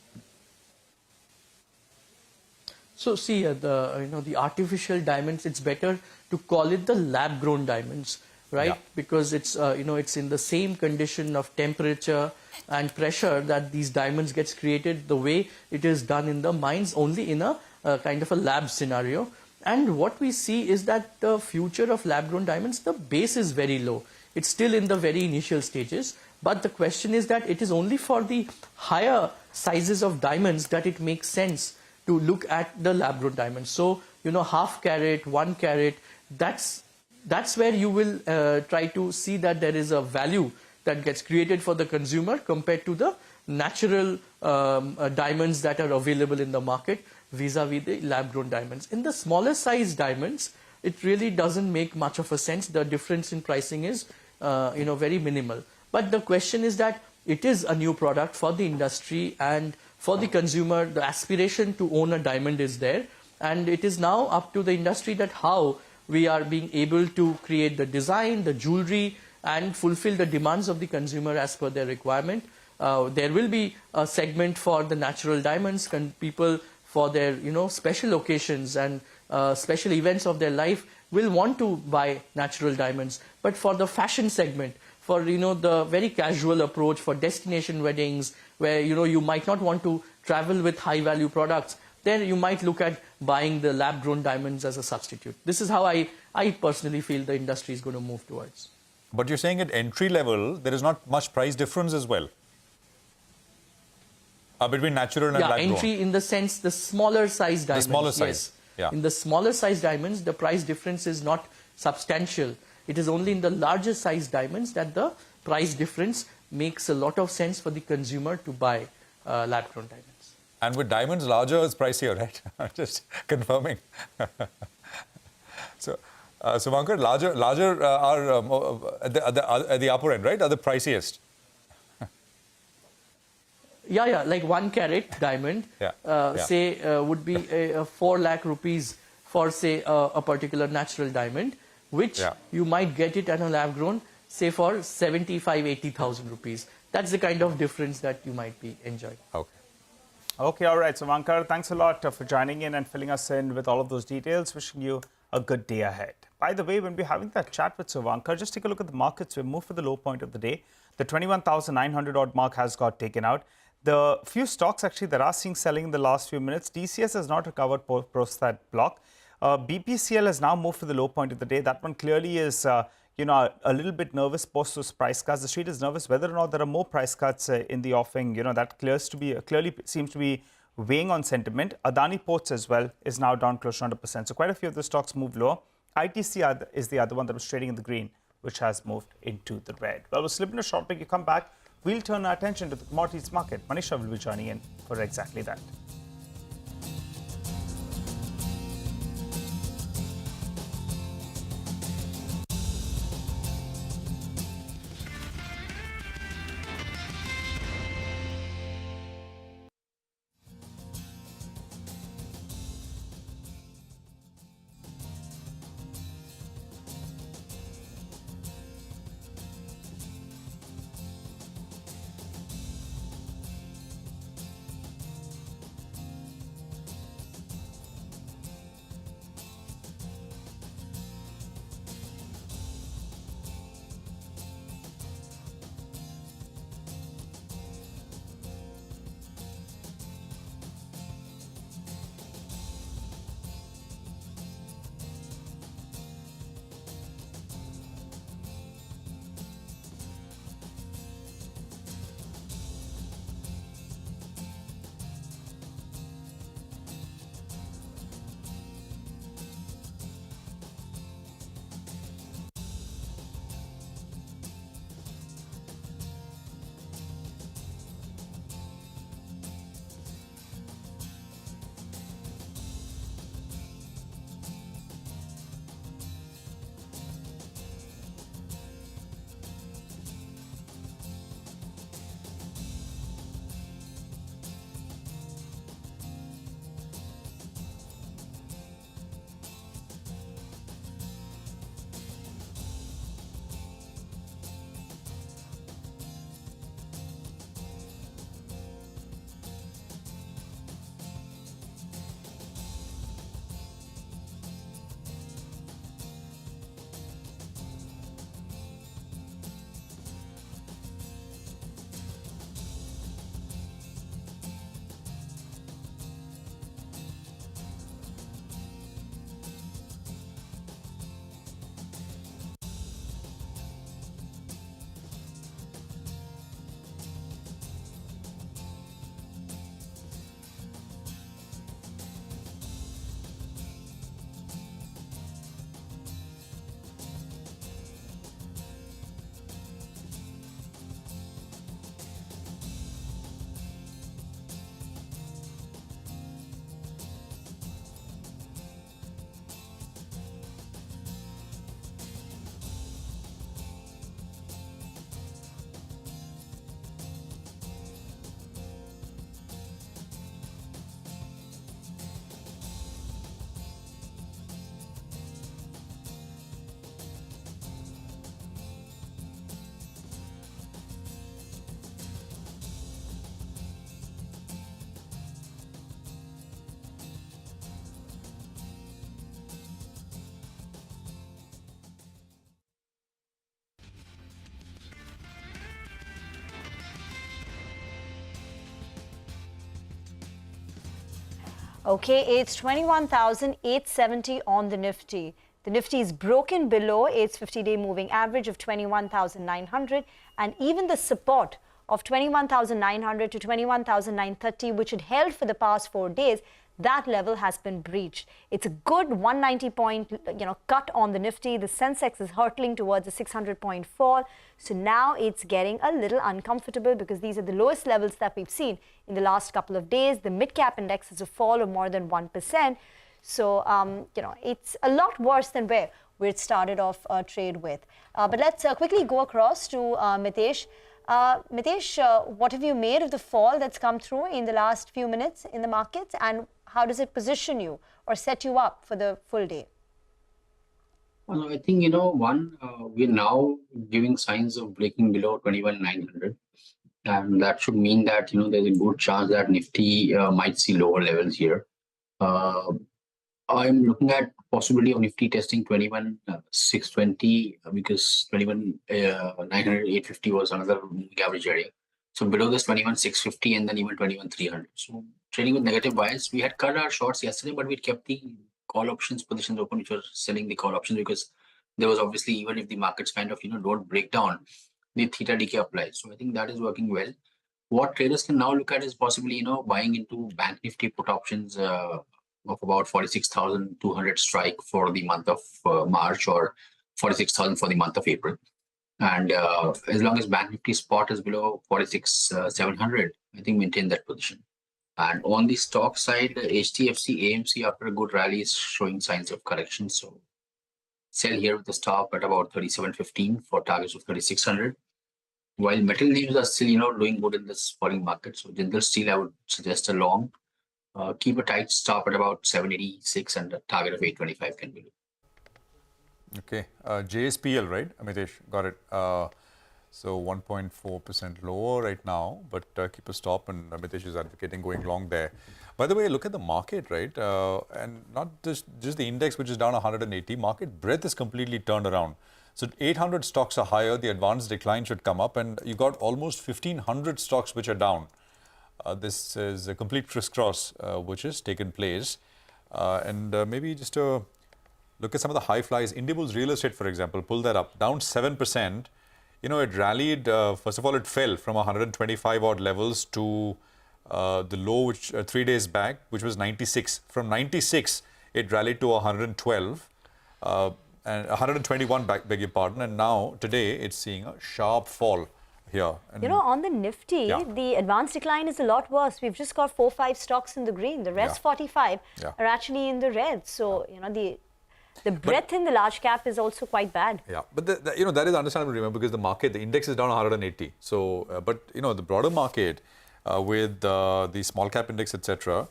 So see, the artificial diamonds, it's better to call it the lab-grown diamonds, right? Yeah. Because it's it's in the same condition of temperature and pressure that these diamonds gets created, the way it is done in the mines, only in a kind of a lab scenario. And what we see is that the future of lab-grown diamonds, the base is very low. It's still in the very initial stages. But the question is that it is only for the higher sizes of diamonds that it makes sense to look at the lab-grown diamonds. So, half carat, 1 carat, that's where you will try to see that there is a value that gets created for the consumer compared to the natural diamonds that are available in the market vis-a-vis the lab-grown diamonds. In the smaller size diamonds, it really doesn't make much of a sense. The difference in pricing is, very minimal. But the question is that it is a new product for the industry, and for the consumer, the aspiration to own a diamond is there. And it is now up to the industry that how we are being able to create the design, the jewelry, and fulfill the demands of the consumer as per their requirement. There will be a segment for the natural diamonds. People for their special occasions and special events of their life will want to buy natural diamonds. But for the fashion segment, for the very casual approach, for destination weddings, where you might not want to travel with high value products, then you might look at buying the lab grown diamonds as a substitute. This is how I personally feel the industry is going to move towards. But you're saying at entry level there is not much price difference as well between natural and lab grown. Entry in the sense the smaller size diamonds. The smaller size. Yes. Yeah. In the smaller size diamonds, the price difference is not substantial. It is only in the larger size diamonds that the price difference makes a lot of sense for the consumer to buy lab-grown diamonds. And with diamonds larger, it's pricier, right? Just confirming. So, Suvankar, larger are at the upper end, right? Are the priciest? Yeah, like 1 carat diamond, say would be 4 lakh rupees for say a particular natural diamond, which you might get it at a lab grown, say for 75,000-80,000 rupees. That's the kind of difference that you might be enjoying. Okay, all right. So, Suvankar, thanks a lot for joining in and filling us in with all of those details. Wishing you a good day ahead. By the way, when we're having that chat with Suvankar, just take a look at the markets. We've moved for the low point of the day. The 21,900 odd mark has got taken out. The few stocks actually that are seeing selling in the last few minutes, TCS has not recovered post that block. BPCL has now moved to the low point of the day. That one clearly is, a little bit nervous post those price cuts. The street is nervous whether or not there are more price cuts in the offing. That clearly seems to be weighing on sentiment. Adani Ports as well is now down close to 100%. So quite a few of the stocks moved lower. ITC is the other one that was trading in the green, which has moved into the red. Well, we'll slip in a short break. You come back, we'll turn our attention to the commodities market. Manisha will be joining in for exactly that. Okay, it's 21,870 on the Nifty. The Nifty is broken below its 50-day moving average of 21,900 and even the support of 21,900 to 21,930, which it held for the past 4 days, that level has been breached. It's a good 190 point cut on the Nifty. The Sensex is hurtling towards a 600 point fall. So now it's getting a little uncomfortable because these are the lowest levels that we've seen in the last couple of days. The mid-cap index is a fall of more than 1%. So, it's a lot worse than where we started off trade with. But let's quickly go across to Mitesh. Mitesh, what have you made of the fall that's come through in the last few minutes in the markets, and how does it position you or set you up for the full day? Well, I think, we're now giving signs of breaking below 21,900. And that should mean that, there's a good chance that Nifty might see lower levels here. I'm looking at possibility of Nifty testing 21,620 because 21,900, 850 was another moving average area. So below this 21,650 and then even 21,300. So trading with negative bias. We had cut our shorts yesterday, but we kept the call options positions open, which were selling the call options because there was obviously, even if the markets kind of, don't break down, the theta decay applies. So I think that is working well. What traders can now look at is possibly, buying into Bank Nifty put options of about 46,200 strike for the month of March, or 46,000 for the month of April. And as long as Bank Nifty spot is below 46,700, I think maintain that position. And on the stock side, HDFC, AMC, after a good rally, is showing signs of correction. So sell here with the stop at about 37.15 for targets of 3600. While metal names are still, doing good in this falling market. So Jindal Steel, I would suggest a long. Keep a tight stop at about 786 and a target of 825 can be looked. Okay, JSPL, right? Amitesh, got it. So 1.4% lower right now, but keep a stop, and Amitesh is advocating going long there. By the way, look at the market, right? And not just the index, which is down 180. Market breadth is completely turned around. So 800 stocks are higher, the advanced decline should come up, and you got almost 1,500 stocks which are down. This is a complete crisscross which has taken place. And maybe just to look at some of the high flies. Indiabulls Real Estate, for example, pull that up, down 7%. It rallied, first of all, it fell from 125 odd levels to the low which 3 days back, which was 96. From 96, it rallied to 112. And 121, beg your pardon, and now today it's seeing a sharp fall here. And on the Nifty, the advanced decline is a lot worse. We've just got 4-5 stocks in the green. The rest 45 are actually in the red. So, the breadth in the large cap is also quite bad. Yeah, but that is understandable, remember, because the index is down 180. So, but the broader market with the small cap index, etc.,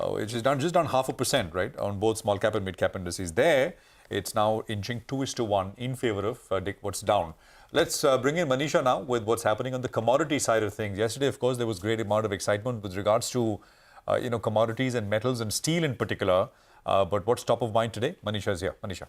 which is just down 0.5%, right, on both small cap and mid cap indices. There, it's now inching 2:1 in favor of what's down. Let's bring in Manisha now with what's happening on the commodity side of things. Yesterday, of course, there was great amount of excitement with regards to commodities and metals and steel in particular. But what's top of mind today? Manisha is here. Manisha.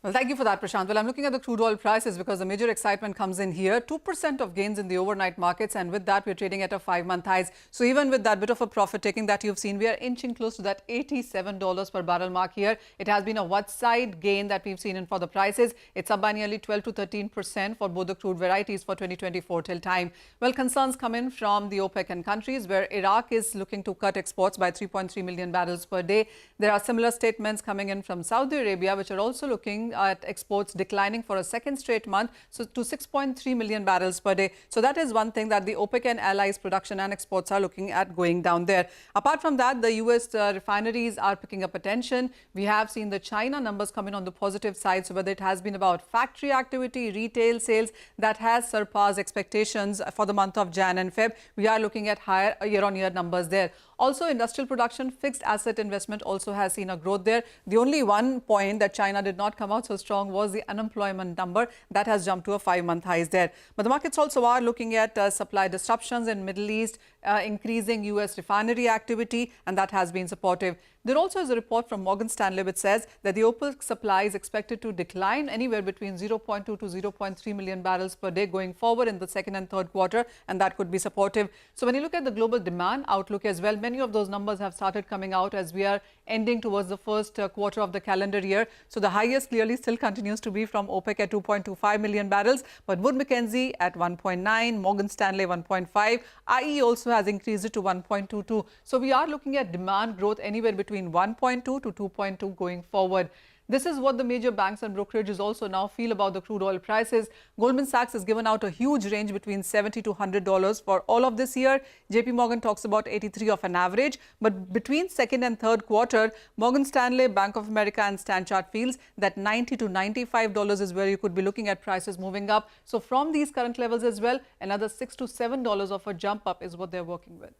Well, thank you for that, Prashant. Well, I'm looking at the crude oil prices because the major excitement comes in here. 2% of gains in the overnight markets, and with that, we're trading at a 5-month highs. So even with that bit of a profit taking that you've seen, we are inching close to that $87 per barrel mark here. It has been a one-side gain that we've seen in for the prices. It's up by nearly 12 to 13% for both the crude varieties for 2024 till time. Well, concerns come in from the OPEC and countries, where Iraq is looking to cut exports by 3.3 million barrels per day. There are similar statements coming in from Saudi Arabia, which are also looking at exports declining for a second straight month, so to 6.3 million barrels per day. So that is one thing that the OPEC and allies production and exports are looking at going down there. Apart from that, the US refineries are picking up attention. We have seen the China numbers come in on the positive side. So whether it has been about factory activity, retail sales, that has surpassed expectations for the month of Jan and Feb. We are looking at higher year-on-year numbers there. Also, industrial production, fixed asset investment also has seen a growth there. The only one point that China did not come out so strong was the unemployment number. That has jumped to a 5-month highs there. But the markets also are looking at supply disruptions in Middle East, increasing US refinery activity, and that has been supportive. There also is a report from Morgan Stanley which says that the OPEC supply is expected to decline anywhere between 0.2 to 0.3 million barrels per day going forward in the second and third quarter, and that could be supportive. So when you look at the global demand outlook as well, many of those numbers have started coming out as we are ending towards the first quarter of the calendar year. So the highest clearly still continues to be from OPEC at 2.25 million barrels, but Wood Mackenzie at 1.9, Morgan Stanley 1.5, IE also has increased it to 1.22. So we are looking at demand growth anywhere between 1.2 to 2.2 going forward. This is what the major banks and brokerages also now feel about the crude oil prices. Goldman Sachs has given out a huge range between $70 to $100 for all of this year. JP Morgan talks about 83 of an average. But between second and third quarter, Morgan Stanley, Bank of America and Stanchart feels that $90 to $95 is where you could be looking at prices moving up. So from these current levels as well, another $6 to $7 of a jump up is what they're working with.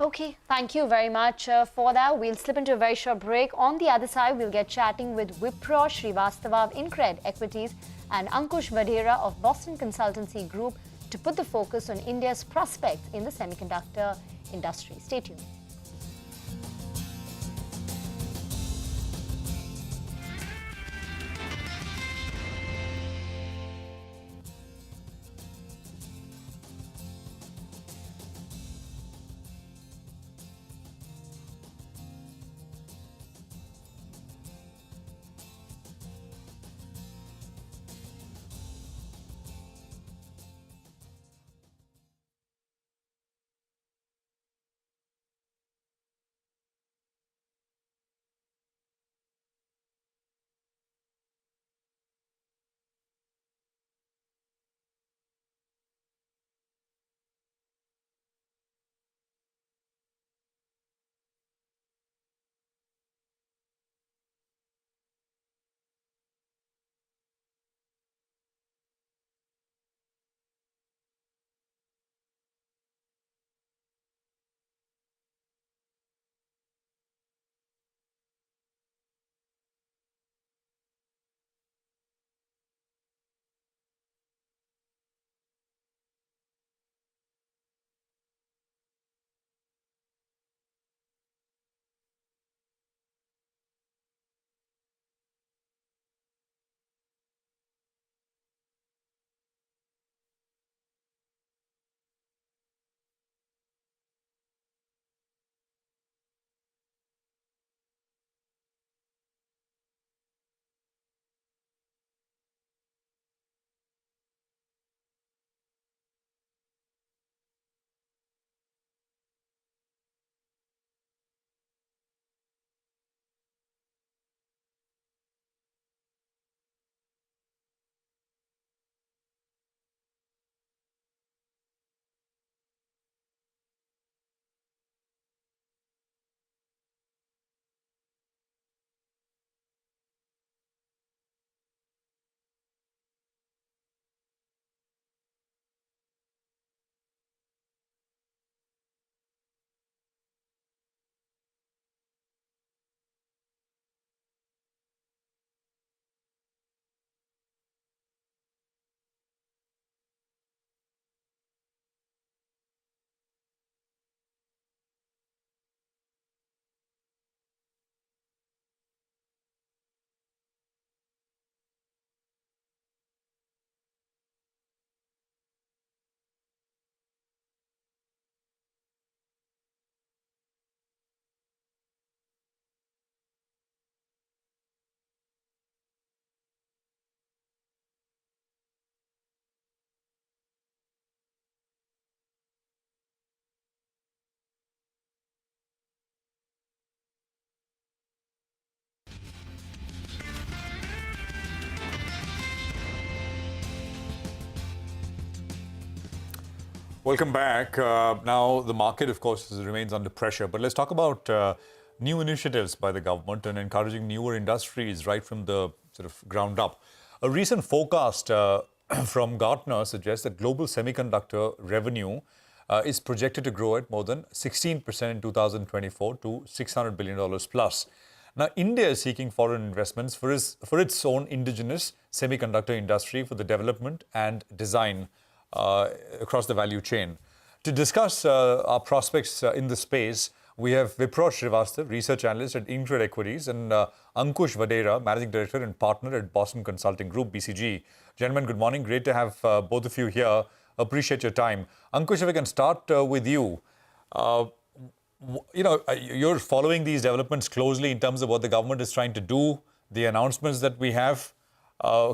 Okay, thank you very much for that. We'll slip into a very short break. On the other side, we'll get chatting with Wipro Srivastava of Incred Equities and Ankush Vadera of Boston Consultancy Group to put the focus on India's prospects in the semiconductor industry. Stay tuned. Welcome back. Now, the market, of course, remains under pressure. But let's talk about new initiatives by the government and encouraging newer industries right from the sort of ground up. A recent forecast from Gartner suggests that global semiconductor revenue is projected to grow at more than 16% in 2024 to $600 billion plus. Now, India is seeking foreign investments for its own indigenous semiconductor industry for the development and design across the value chain. To discuss our prospects in the space, we have Vipraw Srivastava, research analyst at Incred Equities, and Ankush Vadera, managing director and partner at Boston Consulting Group, BCG. Gentlemen, good morning. Great to have both of you here. Appreciate your time. Ankush, if I can start with you. You're following these developments closely in terms of what the government is trying to do, the announcements that we have,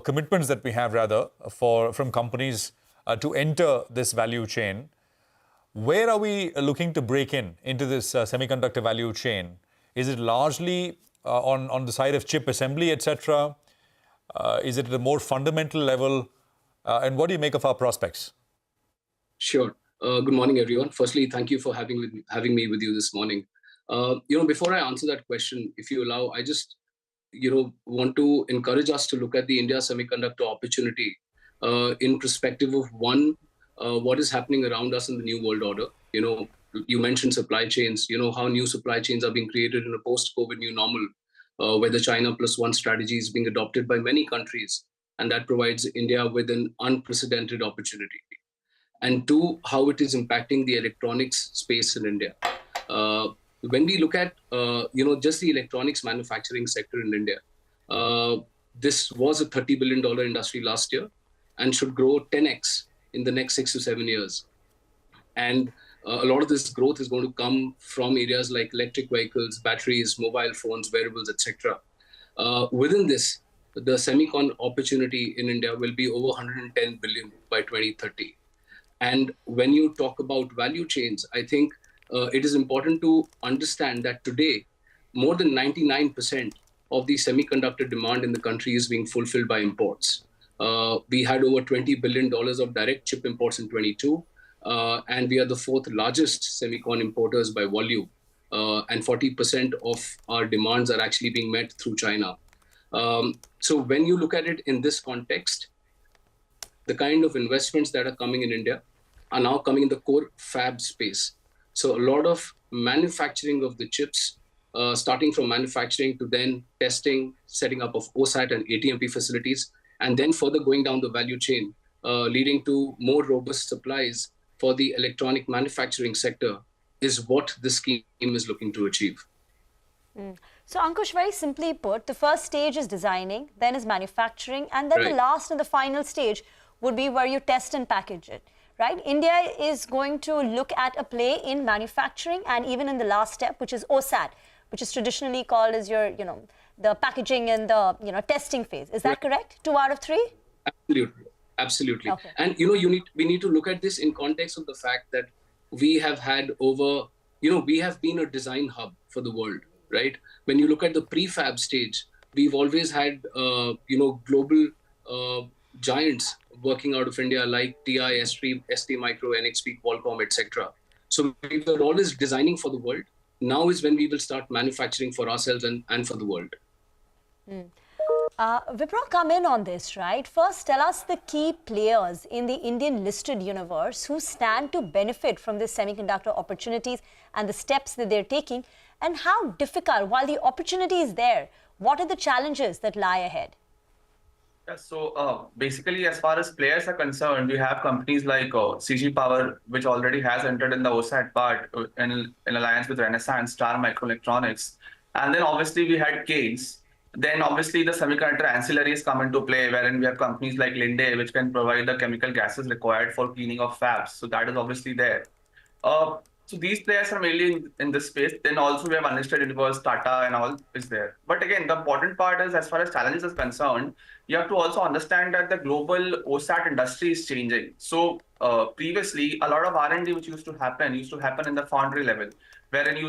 commitments that we have rather from companies to enter this value chain. Where are we looking to break into this semiconductor value chain? Is it largely on the side of chip assembly, etc.? Is it at a more fundamental level? And what do you make of our prospects? Sure. Good morning, everyone. Firstly, thank you for having me with you this morning. Before I answer that question, if you allow, I just want to encourage us to look at the India semiconductor opportunity in perspective of what is happening around us in the new world order. You mentioned supply chains. How new supply chains are being created in a post-COVID new normal, where the China plus one strategy is being adopted by many countries, and that provides India with an unprecedented opportunity. And two, how it is impacting the electronics space in India. When we look at just the electronics manufacturing sector in India, this was a $30 billion industry last year and should grow 10x in the next 6 to 7 years. And a lot of this growth is going to come from areas like electric vehicles, batteries, mobile phones, wearables, etc. Within this, the semicon opportunity in India will be over 110 billion by 2030. And when you talk about value chains, I think it is important to understand that today, more than 99% of the semiconductor demand in the country is being fulfilled by imports. We had over $20 billion of direct chip imports in 22, and we are the fourth largest semicon importers by volume. And 40% of our demands are actually being met through China. So when you look at it in this context, the kind of investments that are coming in India are now coming in the core fab space. So a lot of manufacturing of the chips, starting from manufacturing to then testing, setting up of OSAT and ATMP facilities, and then further going down the value chain, leading to more robust supplies for the electronic manufacturing sector is what this scheme is looking to achieve. So Ankush, very simply put, the first stage is designing, then is manufacturing, and then the last and the final stage would be where you test and package it. Right? India is going to look at a play in manufacturing and even in the last step, which is OSAT, which is traditionally called as your, the packaging and the, testing phase. Is that correct? 2 out of 3? Absolutely. Okay. And, we need to look at this in context of the fact that we have had we have been a design hub for the world, right? When you look at the prefab stage, we've always had, global giants working out of India like TI, ST Micro, NXP, Qualcomm, etc. So we were always designing for the world. Now is when we will start manufacturing for ourselves and for the world. Vipraw, come in on this, right? First, tell us the key players in the Indian listed universe who stand to benefit from this semiconductor opportunities and the steps that they're taking, and how difficult, while the opportunity is there, what are the challenges that lie ahead? So basically, as far as players are concerned, we have companies like CG Power, which already has entered in the OSAT part in alliance with Renaissance, Star Microelectronics. And then obviously we had Keynes. Then obviously the semiconductor ancillaries come into play, wherein we have companies like Linde, which can provide the chemical gases required for cleaning of fabs. So that is obviously there. So these players are mainly in this space. Then also we have unlisted universe, Tata and all is there. But again, the important part is, as far as challenges is concerned, you have to also understand that the global OSAT industry is changing. So previously, a lot of R&D which used to happen in the foundry level, wherein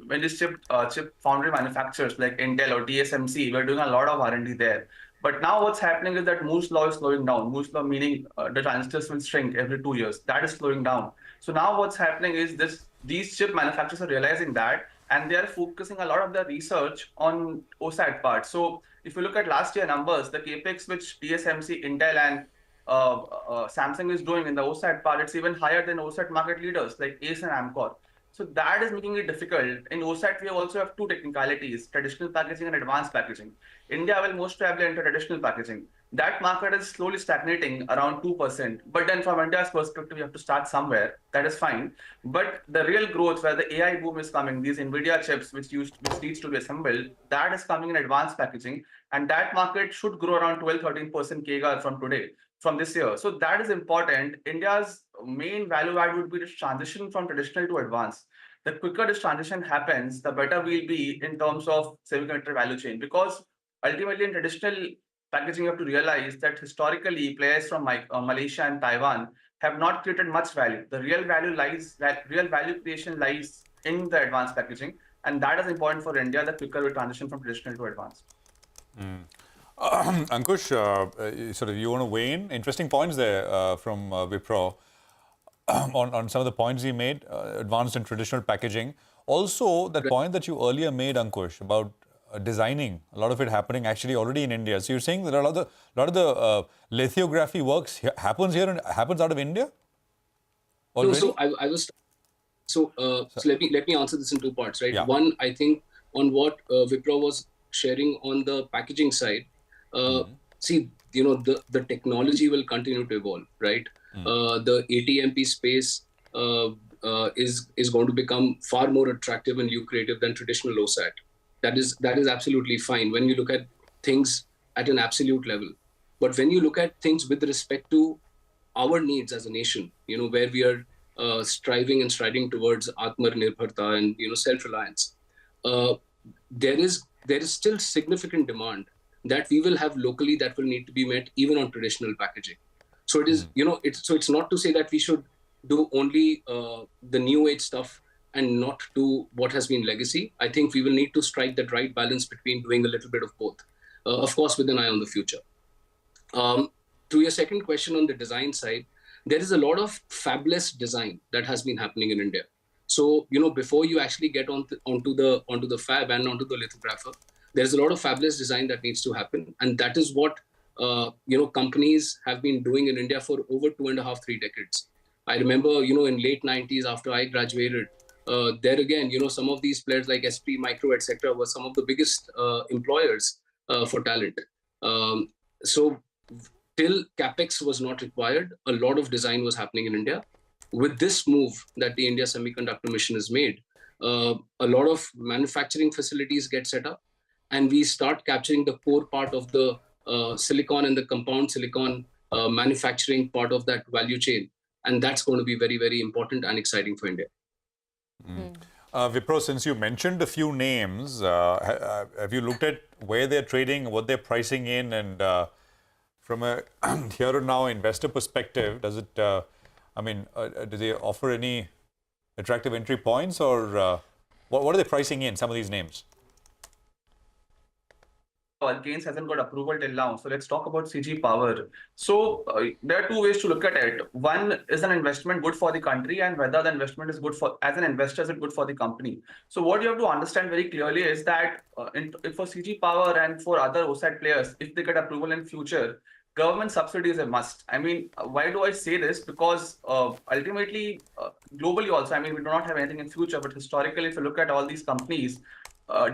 when these chip foundry manufacturers like Intel or TSMC were doing a lot of R&D there. But now what's happening is that Moore's law is slowing down. Moore's law meaning the transistors will shrink every 2 years. That is slowing down. So now what's happening is these chip manufacturers are realizing that, and they are focusing a lot of their research on OSAT parts. So if you look at last year numbers, the capex which TSMC, Intel, and Samsung is doing in the OSAT part, it's even higher than OSAT market leaders like ACE and Amkor. So that is making it difficult. In OSAT, we also have two technicalities: traditional packaging and advanced packaging. India will most probably enter traditional packaging. That market is slowly stagnating around 2%. But then from India's perspective, you have to start somewhere. That is fine. But the real growth, where the AI boom is coming, these NVIDIA chips which needs to be assembled, that is coming in advanced packaging. And that market should grow around 12-13% CAGR from this year. So that is important. India's main value add would be this transition from traditional to advanced. The quicker this transition happens, the better we'll be in terms of semiconductor value chain. Because ultimately in traditional packaging, you have to realize that historically players from Malaysia and Taiwan have not created much value. The real value creation lies in the advanced packaging, and that is important for India. The quicker we transition from traditional to advanced. Ankush, sort of you want to weigh in? Interesting points there from Wipro on some of the points he made, advanced and traditional packaging. Also, that point that you earlier made, Ankush, about designing, a lot of it happening actually already in India. So you're saying that a lot of the lithography works happens here and happens out of India already? No, so I was so let me answer this in two parts, right? Yeah. One, I think on what Wipro was sharing on the packaging side. See, the technology will continue to evolve, right? The ATMP space is going to become far more attractive and lucrative than traditional OSAT. That is absolutely fine when you look at things at an absolute level. But when you look at things with respect to our needs as a nation, where we are striving and striding towards Atmanirbharta and self-reliance, there is still significant demand that we will have locally that will need to be met even on traditional packaging. So it is, it's not to say that we should do only the new age stuff and not do what has been legacy. I think we will need to strike that right balance between doing a little bit of both, of course, with an eye on the future. To your second question on the design side, there is a lot of fabless design that has been happening in India. So, before you actually get onto the fab and onto the lithographer, there's a lot of fabless design that needs to happen. And that is what, companies have been doing in India for over 2.5-3 decades. I remember, in late 90s after I graduated, there again, some of these players like SP, Micro, etc. were some of the biggest employers for talent. So till CapEx was not required, a lot of design was happening in India. With this move that the India Semiconductor Mission has made, a lot of manufacturing facilities get set up, and we start capturing the core part of the silicon and the compound silicon manufacturing part of that value chain. And that's going to be very, very important and exciting for India. Wipro, since you mentioned a few names, have you looked at where they're trading, what they're pricing in, and from a here and now investor perspective, does it, do they offer any attractive entry points, or what are they pricing in, some of these names? Gains hasn't got approval till now. So let's talk about CG Power. So there are two ways to look at it. One, is an investment good for the country, and whether the investment is good for, as an investor, is it good for the company? So what you have to understand very clearly is that for CG Power and for other OSAT players, if they get approval in future, government subsidy is a must. Why do I say this? Because ultimately, globally also, we do not have anything in future, but historically, if you look at all these companies,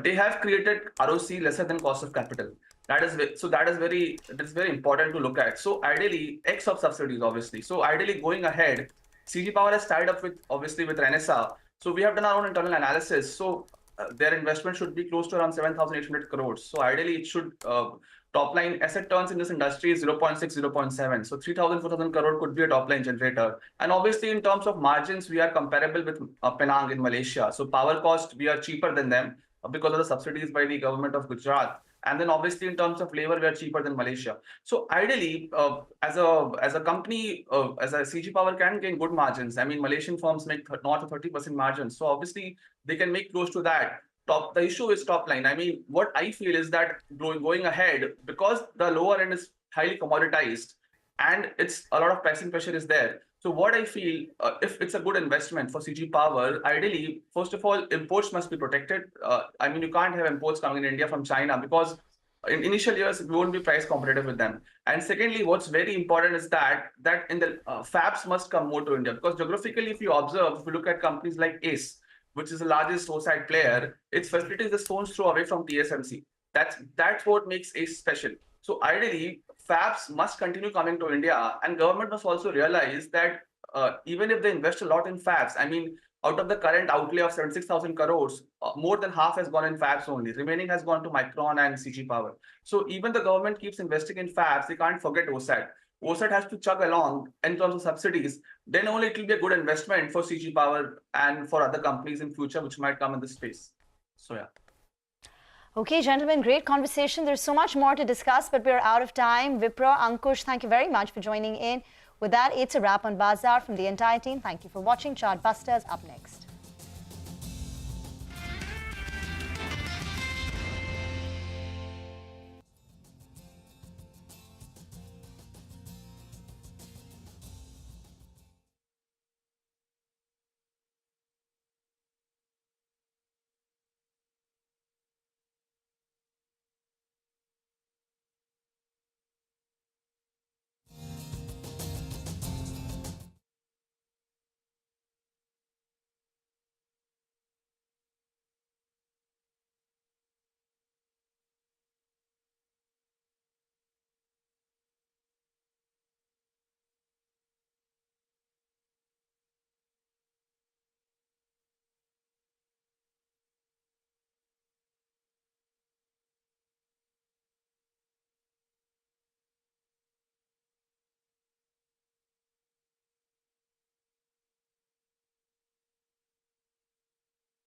they have created ROC lesser than cost of capital. That is very important to look at. So ideally, X of subsidies, obviously. So ideally, going ahead, CG Power has tied up with Renesas. So we have done our own internal analysis. So their investment should be close to around 7,800 crores. So ideally, it should top line asset turns in this industry is 0.6, 0.7. So 3,000, 4,000 crore could be a top line generator. And obviously, in terms of margins, we are comparable with Penang in Malaysia. So power cost, we are cheaper than them because of the subsidies by the government of Gujarat. And then obviously in terms of labor, we are cheaper than Malaysia. So ideally, as a company, as a CG Power can gain good margins. Malaysian firms make north of 30% margins. So obviously they can make close to that. The issue is top line. What I feel is that going ahead, because the lower end is highly commoditized and it's a lot of pricing pressure is there, So what I feel, if it's a good investment for CG Power, ideally, first of all, imports must be protected. I mean, you can't have imports coming in India from China because in initial years, we won't be price competitive with them. And secondly, what's very important is that in the fabs must come more to India, because geographically, if you observe, if you look at companies like ACE, which is the largest store-side player, its facilities are stone's throw away from TSMC. That's what makes ACE special. So ideally, fabs must continue coming to India, and government must also realize that even if they invest a lot in fabs, I mean, out of the current outlay of 76,000 crores, more than half has gone in fabs only. Remaining has gone to Micron and CG Power. So even the government keeps investing in fabs, they can't forget OSAT. OSAT has to chug along in terms of subsidies. Then only it will be a good investment for CG Power and for other companies in future which might come in this space. So yeah. Okay, gentlemen, great conversation. There's so much more to discuss, but we're out of time. Vipra, Ankush, thank you very much for joining in. With that, it's a wrap on Bazaar from the entire team. Thank you for watching. Chartbusters up next.